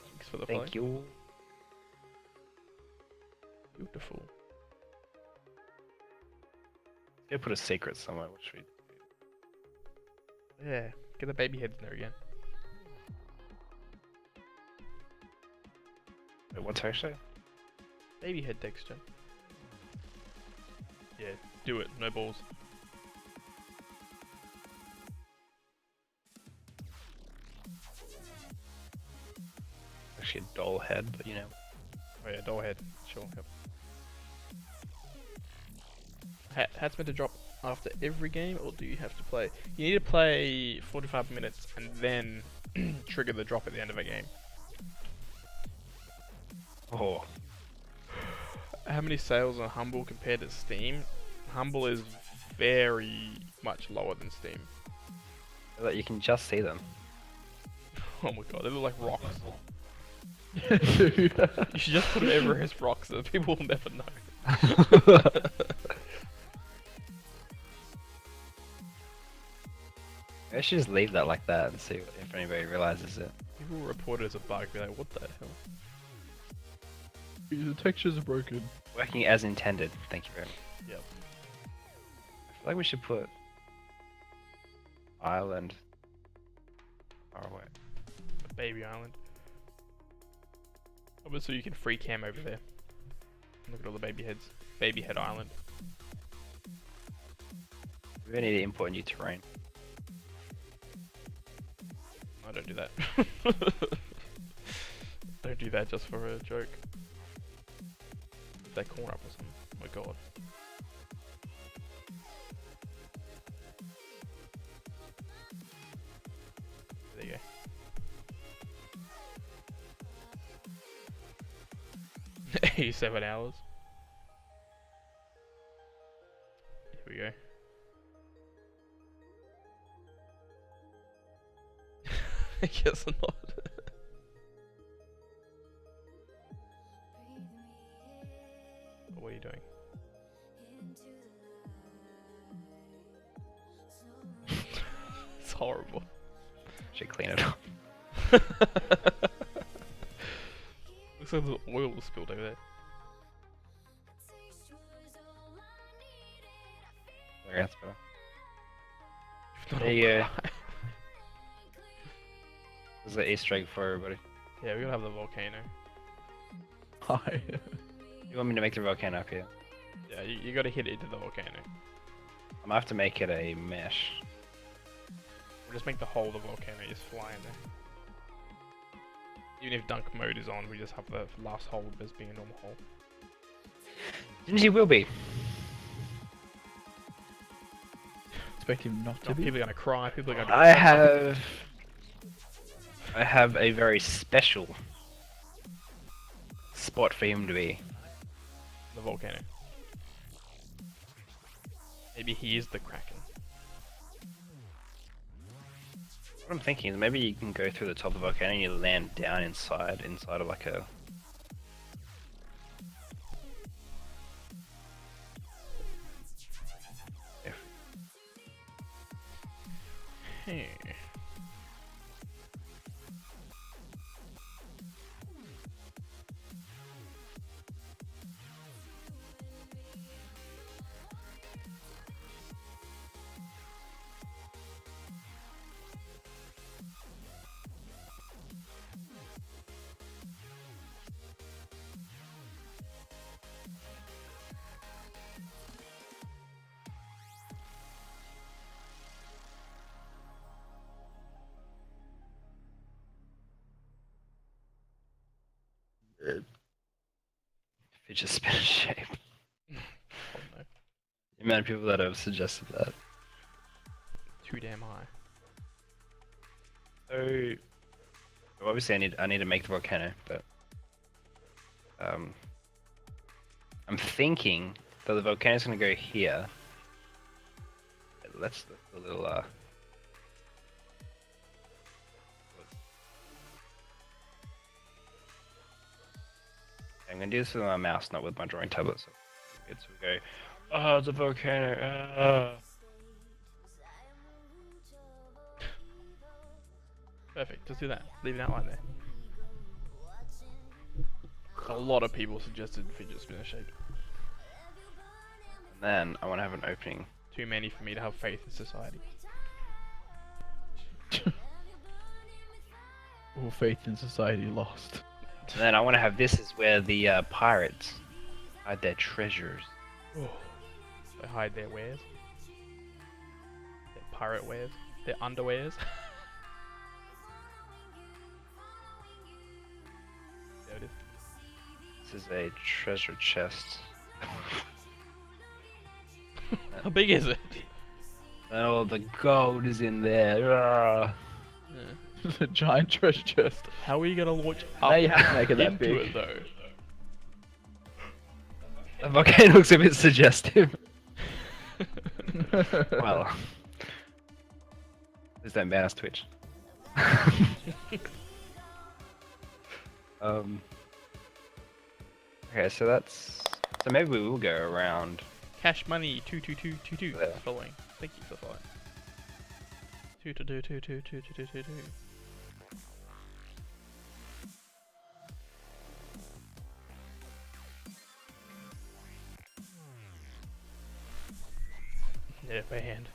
Thanks for the follow. Thank you. Beautiful. Go put a secret somewhere. What should we? Yeah, get the baby heads in there again. Wait, what's actually? Baby head texture. Yeah, do it. No balls. Actually a doll head, but you know. Oh yeah, doll head. Sure. Yep. Hat's meant to drop after every game, or do you have to play? You need to play 45 minutes and then trigger the drop at the end of a game. Oh. How many sales on Humble compared to Steam? Humble is very much lower than Steam. That you can just see them. Oh my god, they look like rocks. Dude. You should just put them everywhere as rocks so people will never know. I should just leave that like that and see if anybody realizes it. People will report it as a bug, be like, what the hell? The textures are broken. Working as intended. Thank you very much. Yep. I feel like we should put Island far away. Baby Island. Obviously you can free cam over there. Look at all the baby heads. Baby head island. We really need to import new terrain. I don't do that. Don't do that just for a joke. That corner up or something. Oh my god. There you go. 87 hours. Here we go. I guess not. What are you doing? It's horrible. Should clean it up. Looks like the oil was spilled over there. Okay, that's better. If not, There I'll you go. cry. There's an Easter egg for everybody. Yeah, we're gonna have the volcano. Hi. You want me to make the volcano up here? Yeah, you gotta hit it into the volcano. I'm gonna have to make it a mesh. Or just make the whole of the volcano just fly in there. Even if dunk mode is on, we just have the last hole as being a normal hole. Gingy will be. Expect him not to Oh, be. people are gonna cry, people are gonna be I have a very special spot for him to be. the volcano. Maybe he is the Kraken. What I'm thinking is maybe you can go through the top of the volcano and you land down inside of like a... Hey. Fidget spinner shape. Oh no. The amount of people that have suggested that. go. Well, obviously, I need to make the volcano, but I'm thinking that the volcano's gonna go here. Let's a little I'm gonna do this with my mouse, not with my drawing tablet. So it's we go. Oh, the volcano. Perfect. Just do that. Leave an outline there. A lot of people suggested fidget spinner shape. And then I want to have an opening. Too many for me to have faith in society. All faith in society lost. And then I want to have this is where the pirates hide their treasures. Oh. They hide their wares. Their pirate wares. Their underwears. There it is. This is a treasure chest. How big is it? Oh, the gold is in there. Ah. Yeah. It's a giant treasure chest. How are you gonna launch Now up you have to make it that into big. it though? The volcano looks a bit suggestive. Well, please don't ban us, Twitch. Okay, so that's so maybe we will go around. Cash money 22222 There. following. Thank you for following. 222222222. Yeah, banned.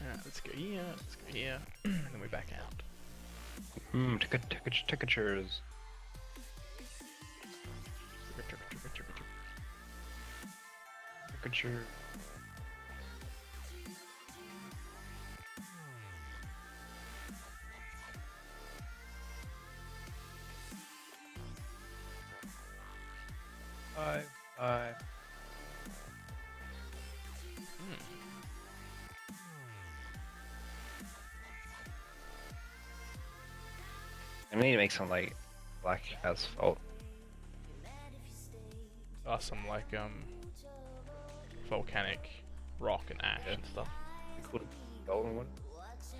Alright, let's go here, let's go here, and then we back out. Temperatures. Temperature. Five. I need to make some like black asphalt. Some like volcanic rock and ash and stuff. Cool golden one.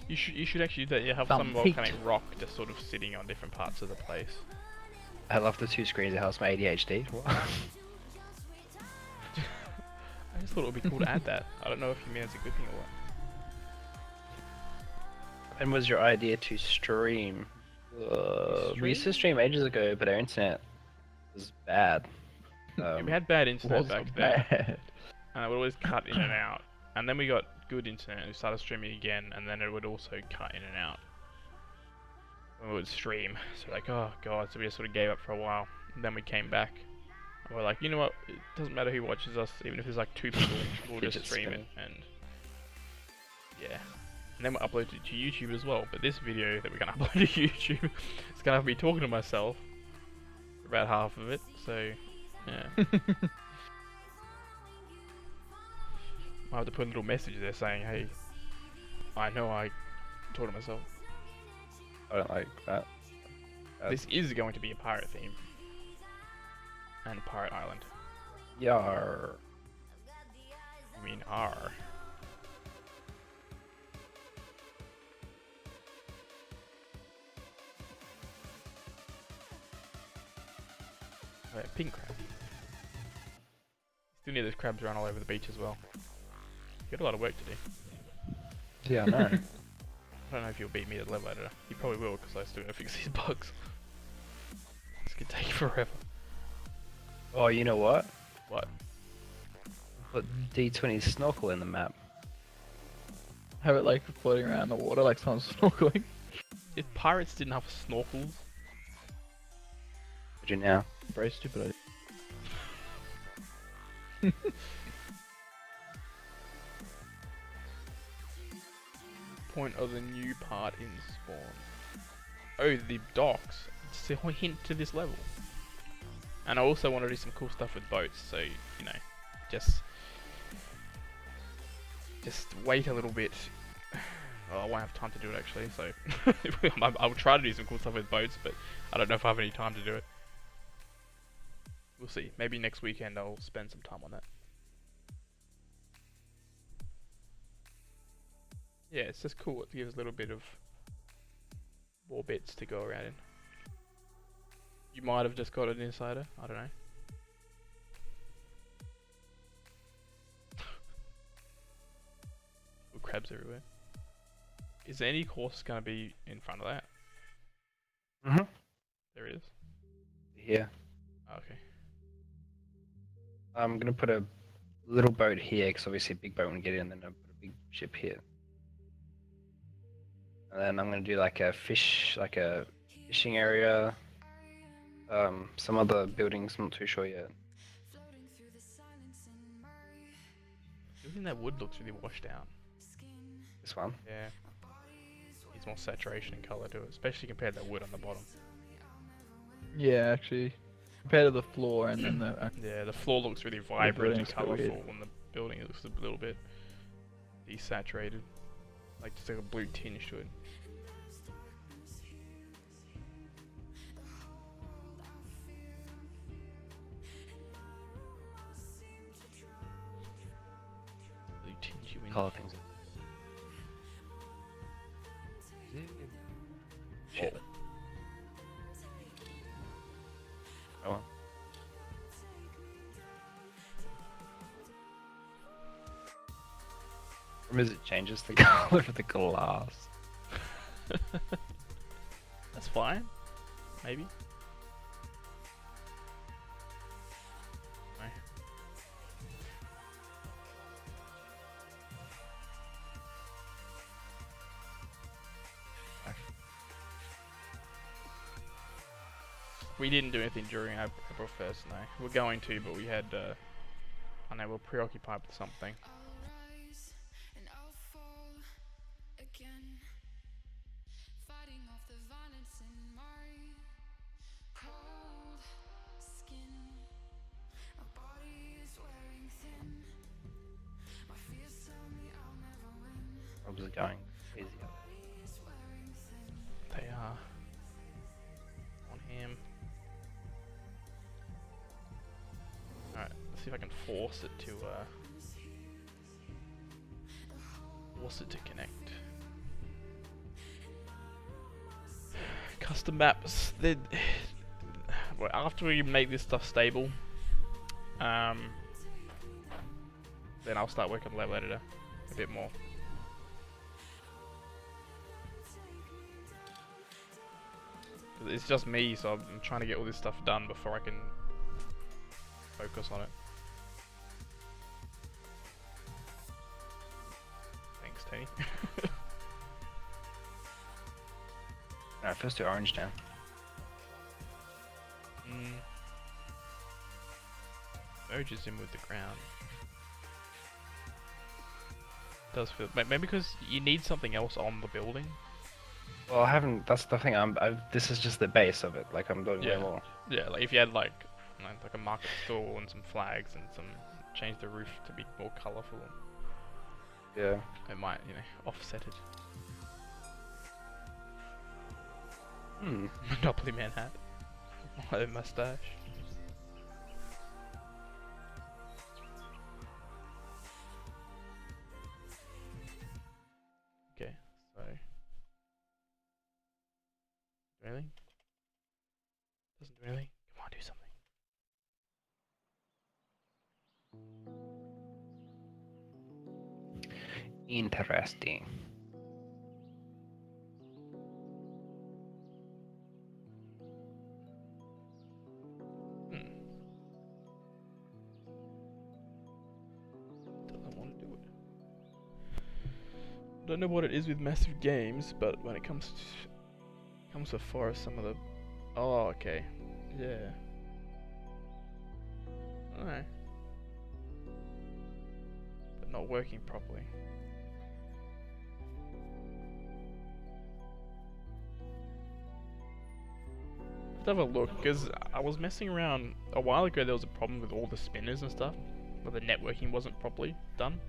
You should actually do that. You have Some some heat. volcanic rock just sort of sitting on different parts of the place. I love the two screens. It helps my ADHD. I just thought it would be cool to add that. I don't know if you mean it's a good thing or what. When was your idea to stream? We used to stream ages ago, but our internet was bad. Yeah, we had bad internet back Wasn't then, bad. and it would always cut in and out. And then we got good internet, and we started streaming again, and then it would also cut in and out when we would stream. So like, oh god, so we just sort of gave up for a while. And then we came back. And we're like, you know what? It doesn't matter who watches us, even if there's like 2 people, we'll just Fidget stream it. spinning. And yeah. And then we'll upload it to YouTube as well. But this video that we're gonna upload to YouTube, it's gonna have me talking to myself for about half of it. So yeah. I have to put a little message there saying, hey, I know I talk to myself. I don't like that. This is going to be a pirate theme. And Pirate Island. Yar. I mean R. Oh, yeah, pink crab. Still need those crabs around all over the beach as well. You got a lot of work to do. Yeah, I know. I don't know if you'll beat me at level editor. You probably will, because I still gotta fix these bugs. This could take forever. Oh, you know what? What? Put D20 snorkel in the map. Have it like floating around the water like someone's snorkeling. If pirates didn't have snorkels, Would you now? Very stupid idea. point of the new part in spawn. Oh, the docks. It's a hint to this level. And I also want to do some cool stuff with boats, so, you know, just wait a little bit. Oh, I won't have time to do it actually, so I'll try to do some cool stuff with boats, but I don't know if I have any time to do it. We'll see. Maybe next weekend I'll spend some time on that. Yeah, it's just cool. It gives a little bit of more bits to go around in. You might have just got an insider. I don't know. Little crabs everywhere. Is there any course going to be in front of that? Mhm. There is. Here. Oh, okay. I'm gonna put a little boat here because obviously a big boat won't get in. Then I'll put a big ship here. And then I'm gonna do like a fishing area. Some other buildings. I'm not too sure yet. I think that wood looks really washed out. This one. Yeah. Needs more saturation and colour to it, especially compared to that wood on the bottom. Yeah, actually, compared to the floor and then the Yeah, the floor looks really vibrant and building's a bit weird. colourful, and the building it looks a little bit desaturated. Like just like a blue tinge to it. Blue tinge you in. Color things. Shit. Oh well. Problem is it changes the color of the glass. That's fine. Maybe. No. We didn't do anything during April 1st, no. We're going to, but we had, I know, we're preoccupied with something. Probably going easy. They are on him. Alright, let's see if I can force it to connect. Custom maps. Well, after we make this stuff stable, then I'll start working on level editor a bit more. It's just me, so I'm trying to get all this stuff done before I can focus on it. Thanks, Tony. Alright, first do orange now. Merges in with the ground. Does feel maybe because you need something else on the building. Well, I haven't. That's the thing. This is just the base of it. Like I'm doing Yeah. way more. Yeah, like if you had like a market stall and some flags and change the roof to be more colourful, Yeah. it might offset it. Monopoly Man hat. A mustache. Okay, so really? Doesn't do anything? Come on, do something. Interesting. Doesn't want to do it. I don't know what it is with massive games, but when it comes to forest, some of the... Oh, okay. Yeah. Alright. But not working properly. Let's have a look, because I was messing around a while ago. There was a problem with all the spinners and stuff, where the networking wasn't properly done.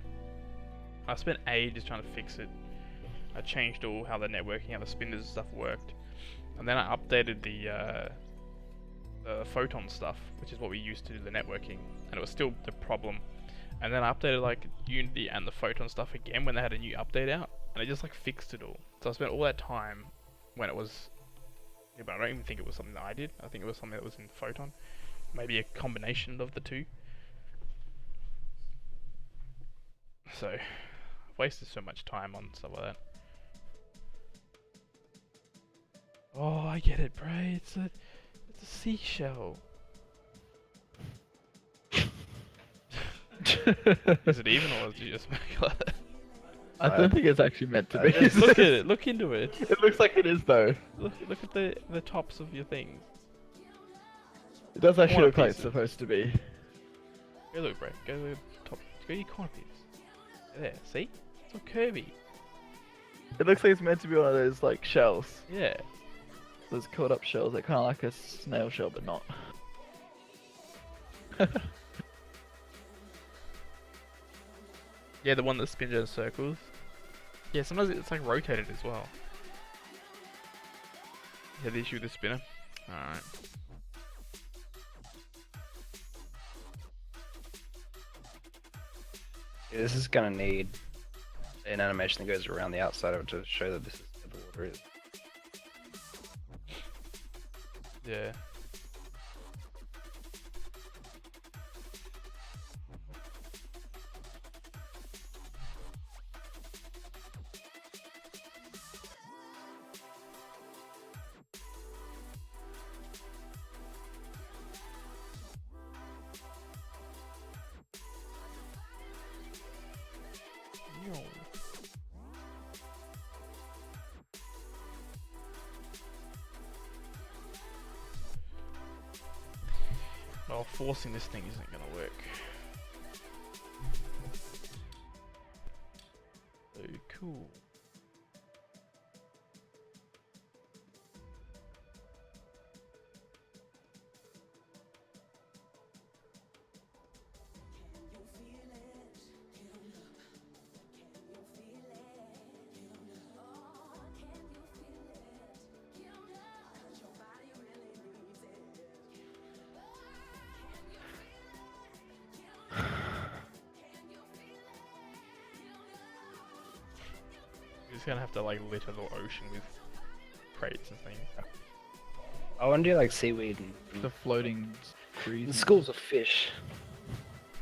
I spent ages trying to fix it. I changed all how the networking, how the spinners and stuff worked, and then I updated the photon stuff, which is what we used to do the networking, and it was still the problem. And then I updated like Unity and the photon stuff again when they had a new update out, and it just like fixed it all. So I spent all that time when it was, yeah, but I don't even think it was something that I did. I think it was something that was in photon, maybe a combination of the two. So I've wasted so much time on stuff like that. Oh, I get it, Bray. It's a seashell. Is it even, or is it just make like that? I don't think it's actually meant to be. Look at it. Look into it. It looks like it is though. Look at the tops of your things. It does actually Corner look like it's pieces. supposed to be. Go look, Bray. Go to the top. Go to your corner piece. There. See? It's all curvy. It looks like it's meant to be one of those like shells. Yeah. Those curled up shells. They're kind of like a snail shell, but not. Yeah, the one that spins in circles. Yeah, sometimes it's like rotated as well. Yeah, the issue with the spinner. Alright. Yeah, this is gonna need an animation that goes around the outside of it to show that this is where the water is. Yeah. Yo. Well, forcing this thing isn't gonna work. Oh, cool. You're just gonna have to like litter the ocean with crates and things. I want to do like seaweed and The floating trees. the schools of fish.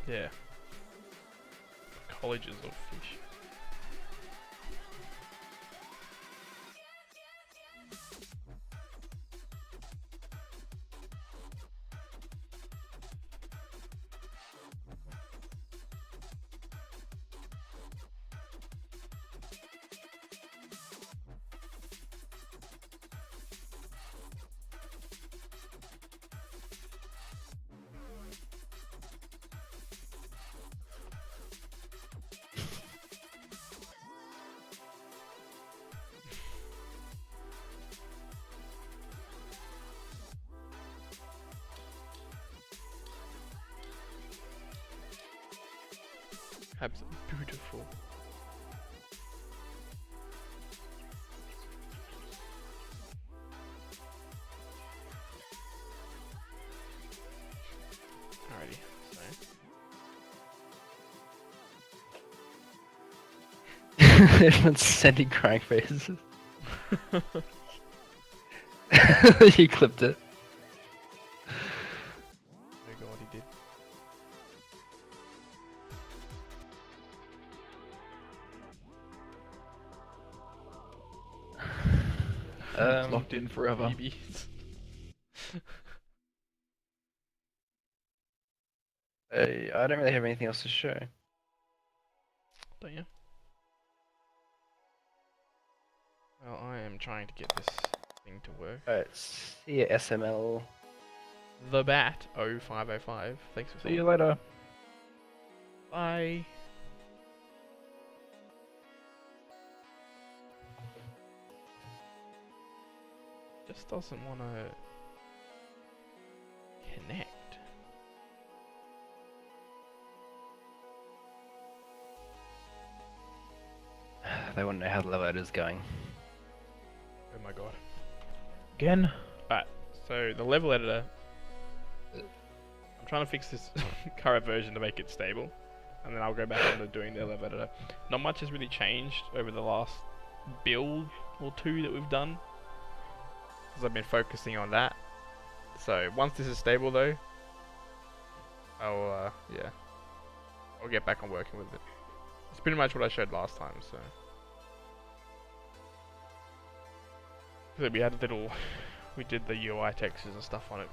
Yeah. Colleges of fish. Absolutely beautiful. Alrighty, Everyone's sending crying faces. so. You clipped it. Oh god, he did. It's locked in forever. Maybe. I don't really have anything else to show. Don't you? Well, I am trying to get this thing to work. Alright, see ya, SML. The Bat 0505. Thanks for See you following. later. Bye. Just doesn't want to connect. they want to know how the level editor's going. Oh my god. Again? Alright, so the level editor, I'm trying to fix this current version to make it stable, and then I'll go back on to doing the level editor. Not much has really changed over the last build or two that we've done, because I've been focusing on that. So once this is stable though, I'll get back on working with it. It's pretty much what I showed last time, so. We did the UI textures and stuff on it.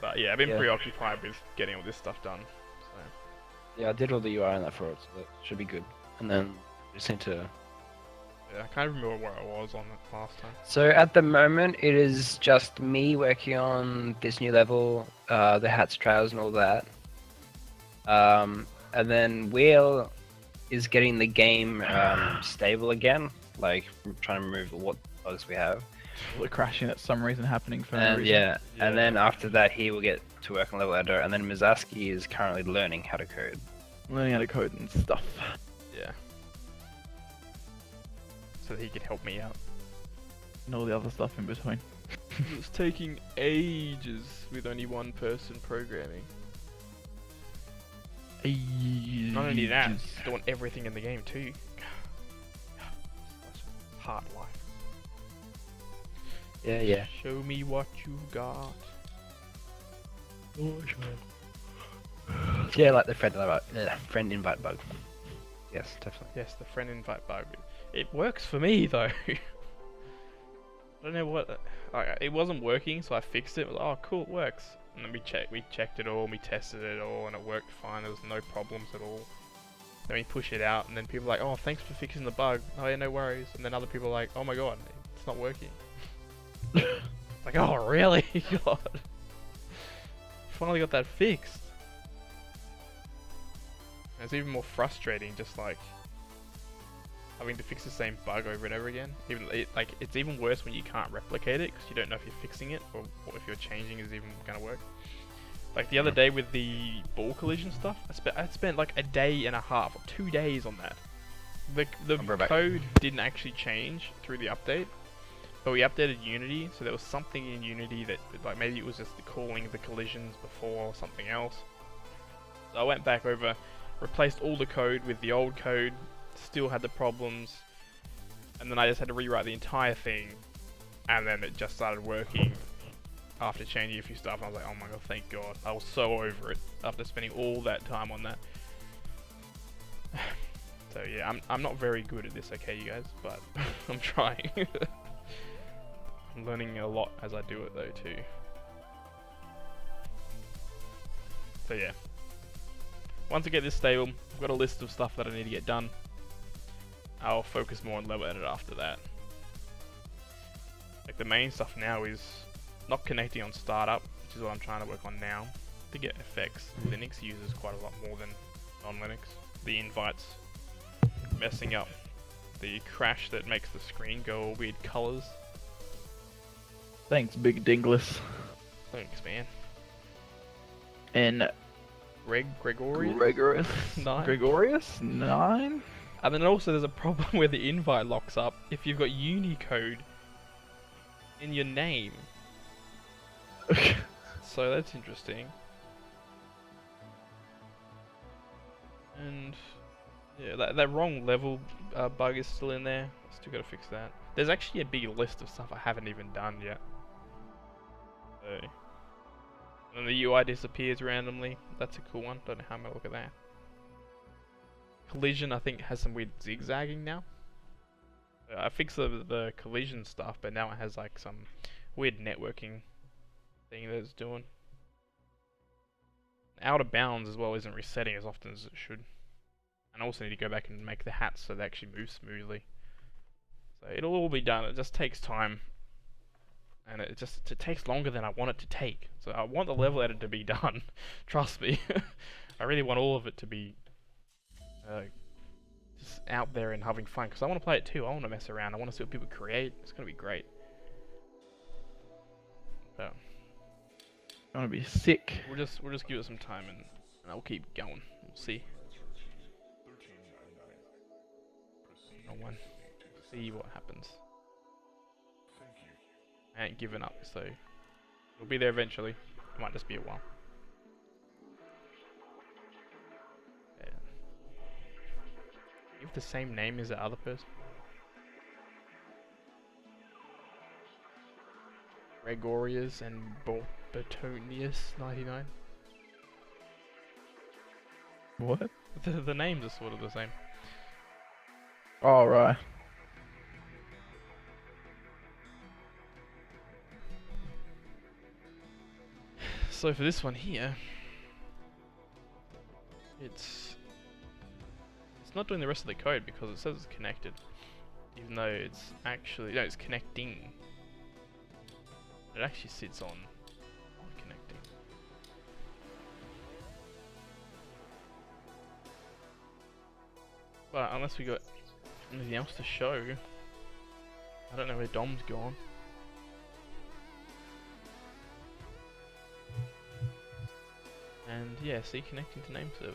But yeah, I've been Yeah. preoccupied with getting all this stuff done. So Yeah, I did all the UI on that for it, so that should be good. And then just need to. yeah, I can't remember where I was on it last time. So at the moment, it is just me working on this new level, the hats, trails, and all that. And then Will is getting the game stable again, like trying to remove what bugs we have. The crashing that's some reason happening for no And reason. yeah, and then after that, he will get to work on level editor. And then Mizaski is currently learning how to code. Learning how to code and stuff. Yeah. So that he could help me out. And all the other stuff in between. It's taking ages with only one person programming. Not only that, doing everything in the game too. Such a hard life. Yeah. Show me what you got. Yeah, like the friend invite bug. Yes, definitely. Yes, the friend invite bug. It works for me though. I don't know what. It wasn't working, so I fixed it. It was, oh, cool, it works. And then we checked it all, we tested it all, and it worked fine. There was no problems at all. Then we push it out, and then people are like, oh, thanks for fixing the bug. Oh yeah, no worries. And then other people are like, oh my god, it's not working. Like, oh really? God. Finally got that fixed. And it's even more frustrating, just like having to fix the same bug over and over again. It's even worse when you can't replicate it because you don't know if you're fixing it or if you're changing is even gonna work. Like the other day with the ball collision stuff, I spent like a day and a half, or 2 days on that. The code didn't actually change through the update, but we updated Unity, so there was something in Unity that, like, maybe it was just calling the collisions before or something else. So I went back over, replaced all the code with the old code, still had the problems, and then I just had to rewrite the entire thing, and then it just started working after changing a few stuff. I was like, oh my god, thank god. I was so over it after spending all that time on that. So yeah, I'm not very good at this, okay, you guys, but I'm trying. I'm learning a lot as I do it though too. So yeah, once I get this stable, I've got a list of stuff that I need to get done. I'll focus more on level edit after that. Like the main stuff now is not connecting on startup, which is what I'm trying to work on now. I think it affects Linux users quite a lot more than non-Linux. The invites messing up the crash that makes the screen go all weird colors. Thanks, Big Dinglis. Thanks, man. And Gregorius? 9? Gregorius 9? And then also there's a problem where the invite locks up if you've got Unicode in your name. So that's interesting. And yeah, that wrong level bug is still in there. Still gotta fix that. There's actually a big list of stuff I haven't even done yet. So, and then the UI disappears randomly. That's a cool one. Don't know how I'm gonna look at that. Collision, I think, has some weird zigzagging now. I fixed the collision stuff, but now it has like some weird networking thing that it's doing. Out of bounds as well isn't resetting as often as it should. And I also need to go back and make the hats so they actually move smoothly. So it'll all be done. It just takes time. And it takes longer than I want it to take. So I want the level editor to be done. Trust me. I really want all of it to be just out there and having fun. Because I want to play it too. I want to mess around. I want to see what people create. It's going to be great. So Gonna be sick. we'll just give it some time and I'll keep going. We'll see. Wrong one. See what happens. I ain't given up, so it'll be there eventually. It might just be a while. Yeah. You have the same name as the other person? Gregorius and Bertonius 99. What? The names are sort of the same. Oh, right. So for this one here, it's not doing the rest of the code because it says it's connected, even though it's actually no, it's connecting. It actually sits on connecting. But unless we got anything else to show, I don't know where Dom's gone. And yeah, see, connecting to name server.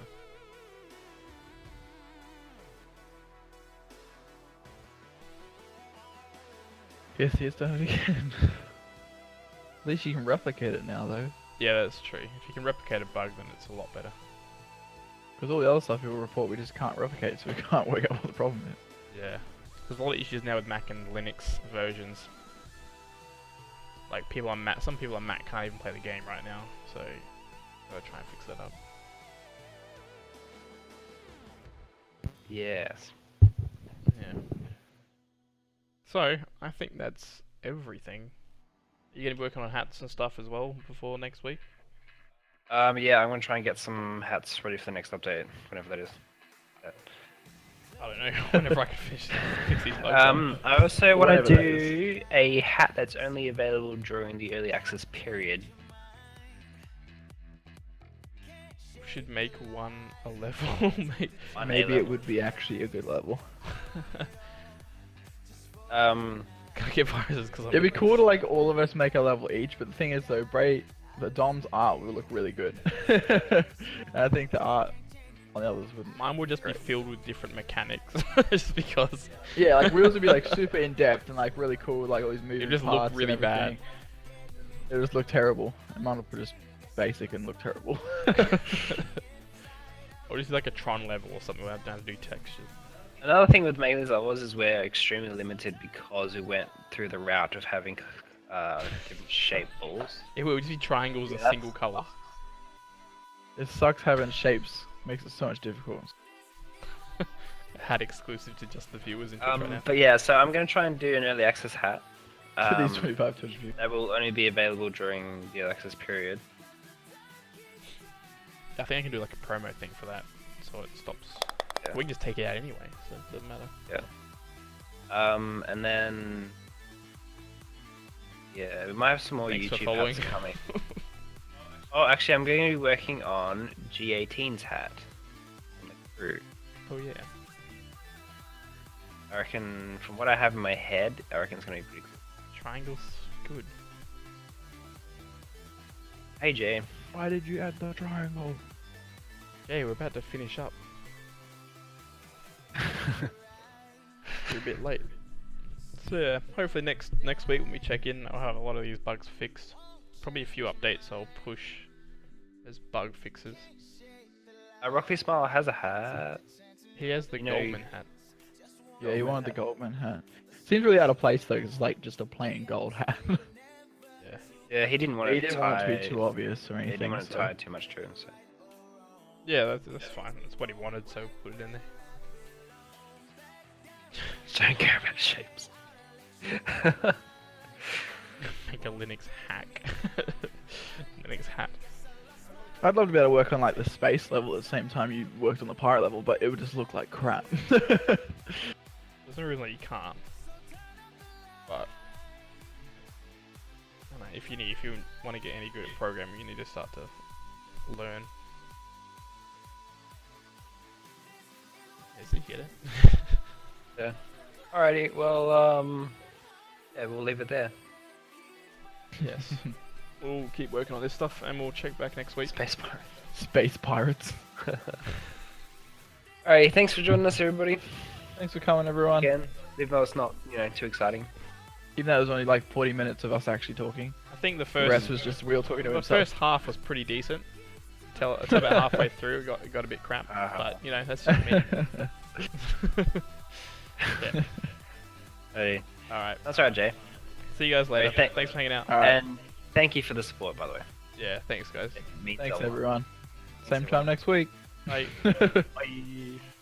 Guess he's done it again. At least you can replicate it now, though. Yeah, that's true. If you can replicate a bug, then it's a lot better. Because all the other stuff people report, we just can't replicate, so we can't work out what the problem is. Yeah. There's a lot of issues now with Mac and Linux versions. Like people on Mac, some people on Mac can't even play the game right now, so gotta try and fix that up. Yes. Yeah. So I think that's everything. Are you gonna be working on hats and stuff as well before next week? Yeah, I'm gonna try and get some hats ready for the next update, whenever that is. I don't know. Whenever I can fix these bugs. I also want Whatever to that do a hat that's only available during the early access period. Should make one a level. Maybe it would be actually a good level. Um, Can't get viruses because It'd be cool to like all of us make a level each, but the thing is though, the Dom's art will look really good. And I think the art on the others wouldn't. Mine would just be Great. filled with different mechanics, just because. Yeah, like wheels would be like super in depth and like really cool, like all these moving just look parts really and bad. everything. It would just look terrible. And mine would just basic and look terrible. Or just like a Tron level or something where I don't have to do textures. Another thing with making these levels is we're extremely limited because we went through the route of having different shaped balls. It would just be triangles Yeah, and that's- single colours. It sucks having shapes. Makes it so much difficult. Hat exclusive to just the viewers in Twitch right now. But yeah, so I'm gonna try and do an early access hat. For these 25 touch views. That will only be available during the early access period. I think I can do like a promo thing for that, so it stops. Yeah. We can just take it out anyway, so it doesn't matter. And then yeah, we might have some more Thanks for YouTube following. hats coming. Oh, actually, I'm going to be working on G18's hat from the crew. Oh yeah. I reckon, from what I have in my head, I reckon it's going to be pretty cool. Triangles, good. Hey, Jay. Why did you add the triangle? Okay, we're about to finish up. We're a bit late. So yeah, hopefully next week when we check in, I'll have a lot of these bugs fixed. Probably a few updates I'll push as bug fixes. Rocky Smile has a hat. He has the You know, Goldman hat. Yeah, you wanted the Goldman hat. Seems really out of place though, 'cause it's like just a plain gold hat. Yeah. Yeah, he didn't want He to didn't tie. want it to be too obvious or He anything. didn't want to so- tie too much to him. So. Yeah, that's fine. That's what he wanted, so put it in there. Don't care about shapes. Make a Linux hack. Linux hat. I'd love to be able to work on like the space level at the same time you worked on the pirate level, but it would just look like crap. There's no reason why you can't. But I don't know, if you want to get any good at programming, you need to start to learn. Is he get it? Yeah. Alrighty. Well, yeah, we'll leave it there. Yes. We'll keep working on this stuff and we'll check back next week. Space Pirate. Space pirates. Alright, thanks for joining us, everybody. Thanks for coming, everyone. Again, even though it's not, too exciting. Even though it was only like 40 minutes of us actually talking. I think the The rest first was just Will talking to the himself. first half was pretty decent. Till about halfway through, it got a bit crap. Uh-huh. But that's just me. Yeah. Hey, All right. that's alright, Jay. See you guys later. Hey, thank- Thanks for hanging out. All right. And thank you for the support, by the way. Yeah. Thanks, guys. It means Thanks, a lot. everyone. Thanks Same a time lot. next week. Bye. Bye.